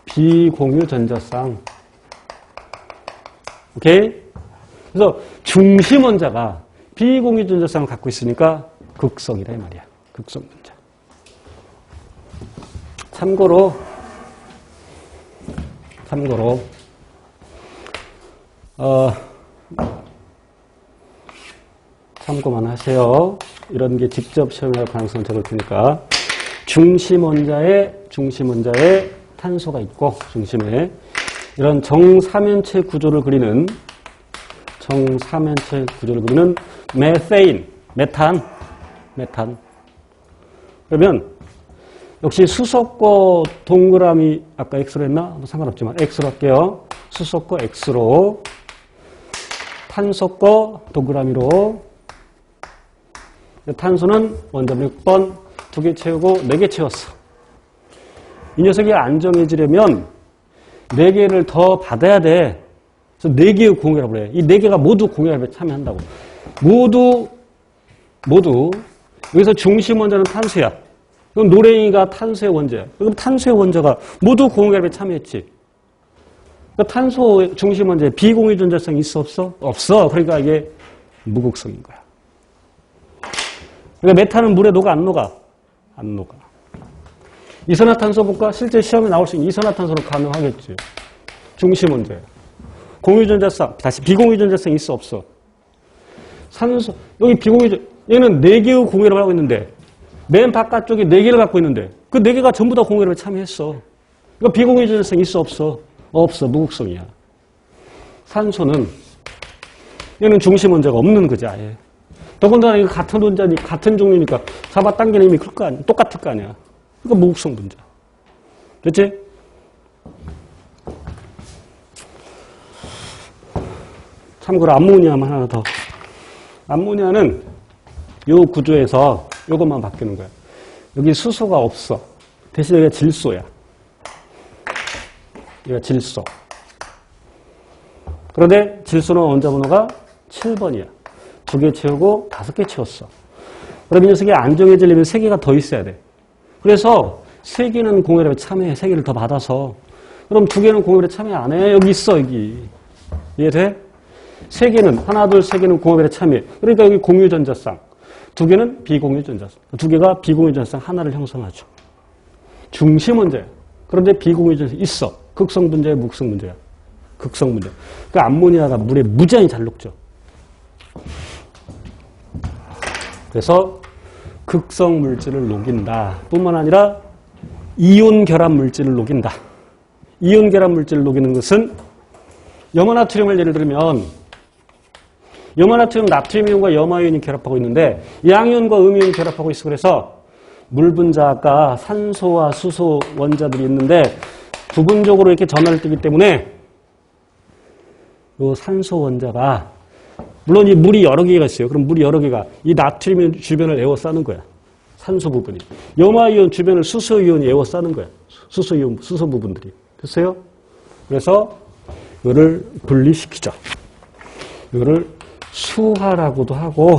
비공유전자쌍. 오케이? 그래서 중심 원자가 비공유전자쌍을 갖고 있으니까 극성이라 이 말이야. 극성 분자. 참고로 참고만 하세요. 이런 게 직접 시험에 나올 가능성은 적을 테니까 중심 원자에 탄소가 있고 중심에 이런 정사면체 구조를 그리는 메탄. 그러면 역시 수소거 동그라미 아까 X로 했나? 뭐 상관없지만 X로 할게요. 수소거 X로 탄소거 동그라미로 탄소는 원자번 6번 2개 채우고 4개 채웠어. 이 녀석이 안정해지려면 4개를 더 받아야 돼. 그래서 4개의 공유결합을 해. 이 4개가 모두 공유결합에 참여한다고. 모두 여기서 중심 원자는 탄소야. 그럼 노랭이가 탄소의 원자야. 그럼 탄소의 원자가 모두 공유결합에 참여했지. 그러니까 탄소 중심 원자에 비공유 전자성이 있어 없어? 없어. 그러니까 이게 무극성인 거야. 그러니까 메탄은 물에 녹아 안 녹아? 안 녹아. 이산화탄소 볼까? 실제 시험에 나올 수 있는 이산화탄소는 가능하겠지. 중심 원자야. 공유전자성, 다시 비공유전자성이 있어 없어? 산소, 여기 얘는 4개의 공유를 하고 있는데 맨 바깥쪽에 4개를 갖고 있는데 그 4개가 전부 다 공유를 참여했어. 그러니까 비공유전자성이 있어 없어? 없어. 무극성이야. 산소는 얘는 중심 원자가 없는 거지 아예. 더군다나 이거 같은 원자니, 같은 종류니까 잡아당기는 힘이 클 거 아니야. 똑같을 거 아니야. 그러니까 모극성 분자. 됐지? 참고로 암모니아만 하나 더. 암모니아는 요 구조에서 요것만 바뀌는 거야. 여기 수소가 없어. 대신 여기가 질소야. 여기가 질소. 그런데 질소는 원자 번호가 7번이야. 2개 채우고 5개 채웠어. 그럼 이 녀석이 안정해지려면 3개가 더 있어야 돼. 그래서 3개는 공혈에 참여해. 3개를 더 받아서. 그럼 2개는 공혈에 참여 안 해. 여기 있어, 여기. 이해돼? 3개는, 하나, 둘, 3개는 공혈에 참여해. 그러니까 여기 공유전자쌍. 2개는 비공유전자쌍. 2개가 비공유전자쌍 하나를 형성하죠. 중심 문제야. 그런데 비공유전자쌍 있어. 극성 분자야, 묵성 분자야. 극성 분자. 그러니까 암모니아가 물에 무지하게 잘 녹죠. 그래서 극성 물질을 녹인다. 뿐만 아니라 이온 결합 물질을 녹인다. 이온 결합 물질을 녹이는 것은 염화나트륨을 예를 들면 염화나트륨 나트륨이온과 염화이온이 결합하고 있는데 양이온과 음이온이 결합하고 있어. 그래서 물 분자 아까 산소와 수소 원자들이 있는데 부분적으로 이렇게 전하를 띠기 때문에 이 산소 원자가 물론 이 물이 여러 개가 있어요. 그럼 물이 여러 개가 이 나트륨 주변을 에워싸는 거야. 산소 부분이. 염화이온 주변을 수소이온이 에워싸는 거야. 수소이온, 수소 부분들이. 됐어요? 그래서 이거를 분리시키죠. 이거를 수화라고도 하고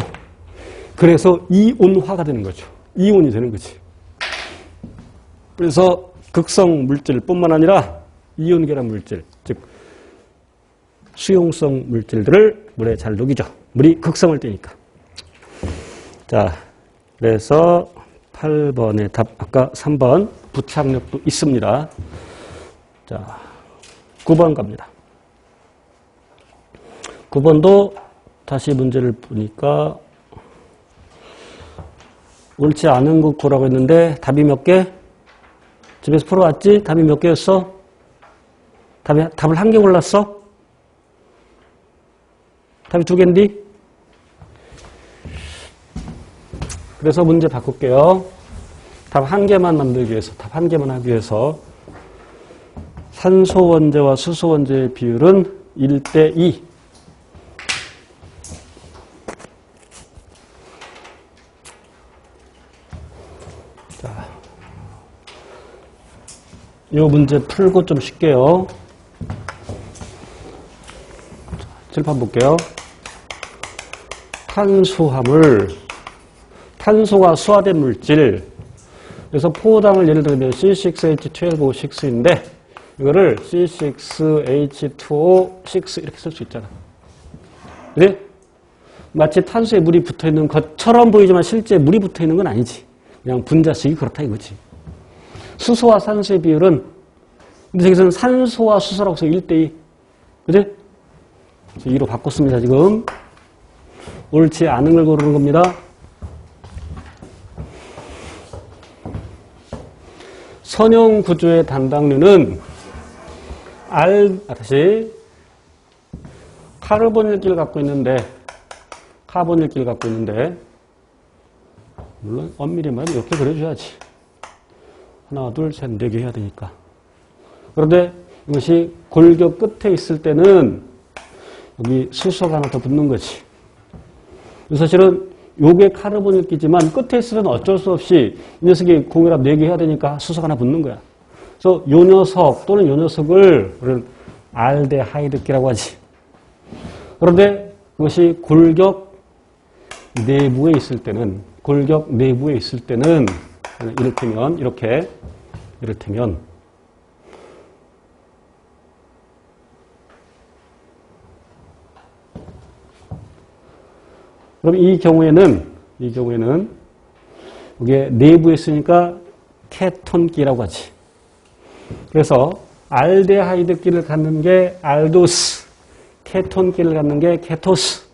그래서 이온화가 되는 거죠. 이온이 되는 거지. 그래서 극성 물질뿐만 아니라 이온 결합 물질, 즉 수용성 물질들을 물에 잘 녹이죠. 물이 극성을 띠니까. 자, 그래서 8번의 답, 아까 3번 부착력도 있습니다. 자, 9번 갑니다. 9번도 다시 문제를 보니까 옳지 않은 거 고라고 했는데 답이 몇 개? 집에서 풀어왔지? 답이 몇 개였어? 답을 1개 골랐어? 답이 2개인데? 그래서 문제 바꿀게요. 답 1개만 만들기 위해서, 답 1개만 하기 위해서 산소 원자와 수소 원자의 비율은 1대2. 자, 이 문제 풀고 좀 쉴게요. 칠판 볼게요. 탄수화물, 탄소가 수화된 물질. 그래서 포당을 예를 들면 C6H12O6인데 이거를 C6H2O6 이렇게 쓸 수 있잖아. 그래? 마치 탄소에 물이 붙어있는 것처럼 보이지만 실제 물이 붙어있는 건 아니지. 그냥 분자식이 그렇다 이거지. 수소와 산소의 비율은 근데 여기서는 산소와 수소라고 해서 1대2. 그래? 2로 바꿨습니다. 지금. 옳지 않은 걸 고르는 겁니다. 선형 구조의 단당류는 다시 카르본일기를 갖고 있는데 물론 엄밀히만 이렇게 그려줘야지. 하나, 둘, 셋, 4개 해야 되니까. 그런데 이것이 골격 끝에 있을 때는 여기 수소가 하나 더 붙는 거지. 사실은 요게 카르본일기지만 끝에 있으면 어쩔 수 없이 이 녀석이 공혈합 4개 해야 되니까 수소가 하나 붙는 거야. 그래서 요 녀석 또는 요 녀석을 우리는 알데하이드기라고 하지. 그런데 그것이 골격 내부에 있을 때는 이를테면 그럼 이 경우에는 이게 내부에 있으니까 케톤기라고 하지. 그래서 알데하이드기를 갖는 게 알도스, 케톤기를 갖는 게 케토스.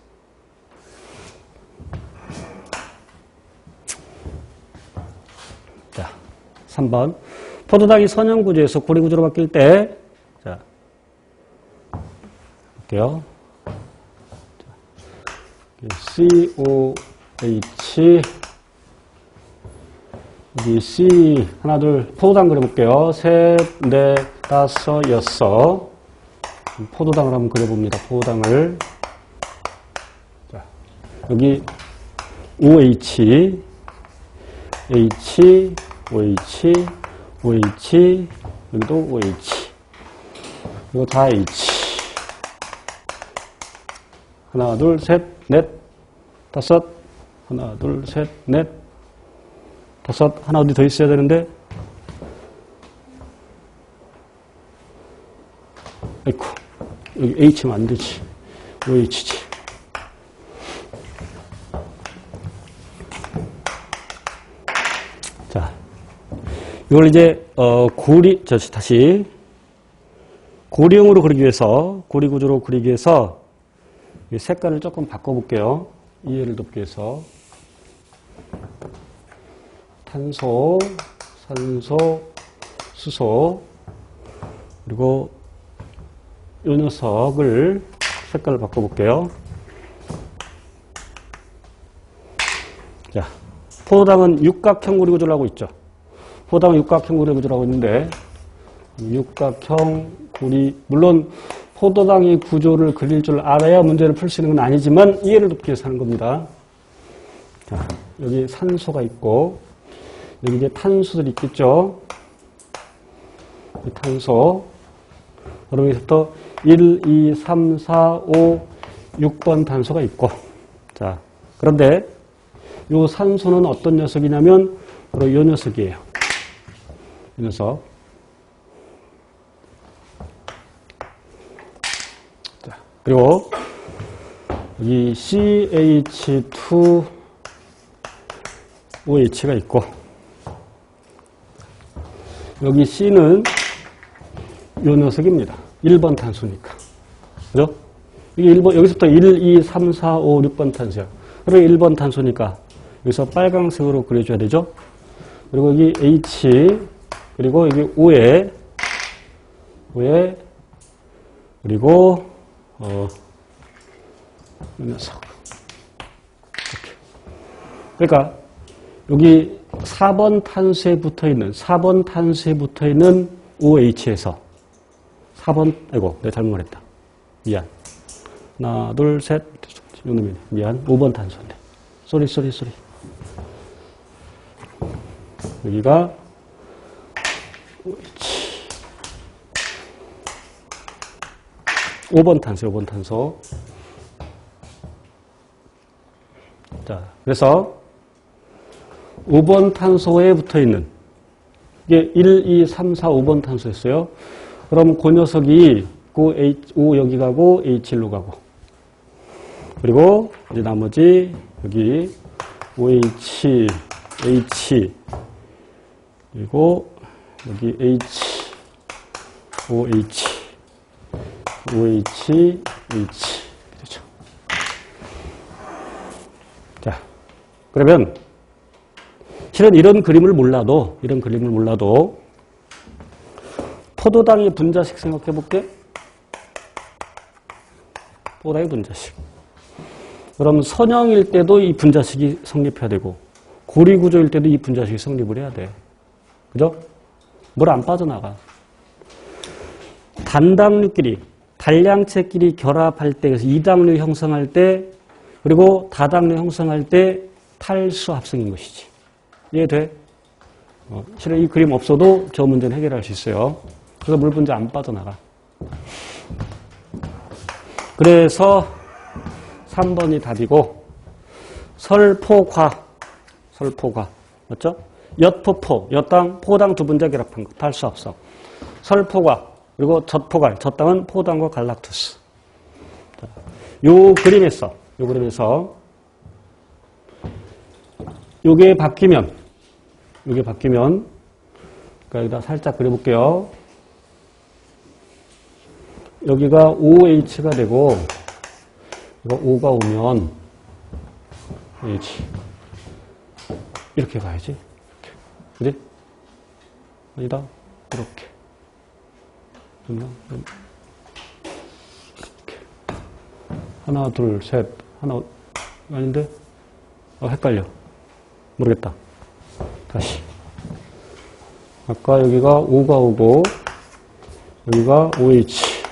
자, 3번. 포도당이 선형 구조에서 고리 구조로 바뀔 때, 자, 볼게요. CO H, 여기 C, 하나, 둘, 포도당 그려볼게요. 셋, 넷, 다섯, 여섯. 포도당을 한번 그려봅니다. 포도당을. 자, 여기 OH, H, OH, OH, 여기도 OH. 이거 다 H. 하나, 둘, 셋, 넷, 다섯. 하나, 둘, 셋, 넷, 다섯. 하나 어디 더 있어야 되는데. 아이쿠. 여기 H면 안 되지. OH지. 자. 이걸 이제, 다시. 고리형으로 그리기 위해서, 고리 구조로 그리기 위해서, 색깔을 조금 바꿔볼게요. 이해를 돕기 위해서. 탄소, 산소, 수소, 그리고 이 녀석을 색깔을 바꿔볼게요. 자, 포도당은 육각형 고리 구조를 하고 있죠. 포도당은 육각형 고리 구조를 하고 있는데, 육각형 고리, 물론 포도당이 구조를 그릴 줄 알아야 문제를 풀 수 있는 건 아니지만 이해를 돕기 위해서 하는 겁니다. 자, 여기 산소가 있고, 여기 이제 탄소들이 있겠죠. 이 탄소. 그럼 여기서부터 1, 2, 3, 4, 5, 6번 탄소가 있고. 자, 그런데 이 산소는 어떤 녀석이냐면 바로 이 녀석이에요. 이 녀석. 자, 그리고 여기 CH2OH가 있고, 여기 C는 이 녀석입니다. 1번 탄소니까. 그죠? 이게 1번, 여기서부터 1, 2, 3, 4, 5, 6번 탄소야. 그리고 1번 탄소니까 여기서 빨강색으로 그려줘야 되죠? 그리고 여기 H, 그리고 여기 O에, 그리고, 이 녀석. 이렇게. 그러니까, 여기 4번 탄소에 붙어 있는 OH에서 4번, 아이고, 내가 잘못 말했다. 미안. 하나, 둘, 셋. 이놈이네. 미안. 5번 탄소인데. 쏘리. 여기가 OH. 5번 탄소. 자, 그래서 5번 탄소에 붙어 있는, 이게 1, 2, 3, 4, 5번 탄소였어요. 그럼 그 녀석이 O 여기 가고 H1로 가고, 그리고 이제 나머지 여기 OH, H, 그리고 여기 H, OH, 그렇죠. 자, 그러면 실은 이런 그림을 몰라도 포도당의 분자식 생각해 볼게. 포도당의 분자식. 그럼 선형일 때도 이 분자식이 성립해야 되고, 고리 구조일 때도 이 분자식이 성립을 해야 돼. 그죠? 뭘 안 빠져나가. 단당류끼리, 단량체끼리 결합할 때, 그래서 이당류 형성할 때, 그리고 다당류 형성할 때 탈수 합성인 것이지. 이해돼? 실은 이 그림 없어도 저 문제는 해결할 수 있어요. 그래서 물 분자 안 빠져나가. 그래서 3번이 답이고, 설포과. 맞죠? 엿포포, 엿당, 포당 두 분자 결합한 거, 탈수 합성. 설포과, 그리고 젖당은 포당과 갈락투스. 요 그림에서, 요게 바뀌면, 그러니까 여기다 살짝 그려볼게요. 여기가 OH가 되고, 이거 O가 오면, H. 이렇게 가야지. 그지? 아니다. 이렇게. 이렇게. 하나, 둘, 셋. 하나, 아닌데? 헷갈려. 모르겠다. 다시. 아까 여기가 O가 오고, 여기가 OH.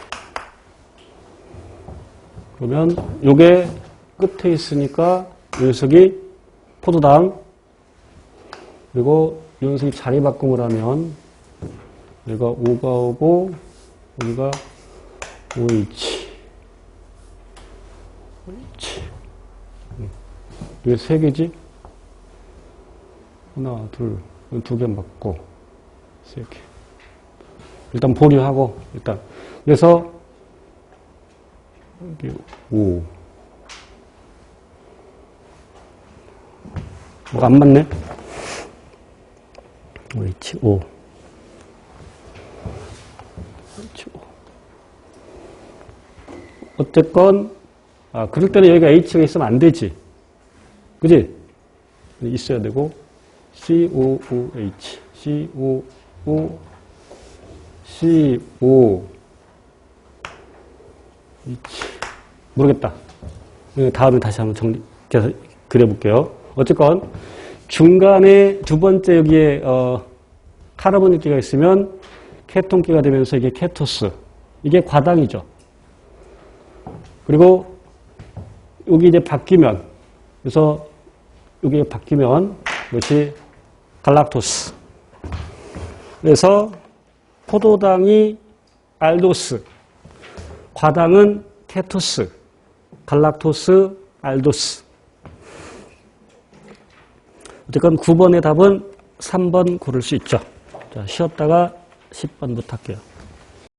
그러면 요게 끝에 있으니까 이 녀석이 포도당, 그리고 이 녀석이 자리 바꿈을 하면 여기가 O가 오고, 여기가 OH. 이게 세 개지? 하나, 둘, 두 개 맞고, 세 개. 일단 보류하고, 일단. 그래서, 여기 5. 뭐가 안 맞네? OH, 5. OH, 5. 어쨌건, 그럴 때는 여기가 H가 있으면 안 되지. 그지? 있어야 되고, COOH, COO, CO, H. 모르겠다. 다음에 다시 한번 그려볼게요. 어쨌건, 중간에 두 번째 여기에, 카르보닉기가 있으면 케톤기가 되면서 이게 케토스. 이게 과당이죠. 그리고 여기 이제 바뀌면, 그래서 여기 바뀌면 이것이 갈락토스. 그래서 포도당이 알도스, 과당은 케토스, 갈락토스, 알도스. 어쨌건 9번의 답은 3번 고를 수 있죠. 자, 쉬었다가 10번부터 할게요.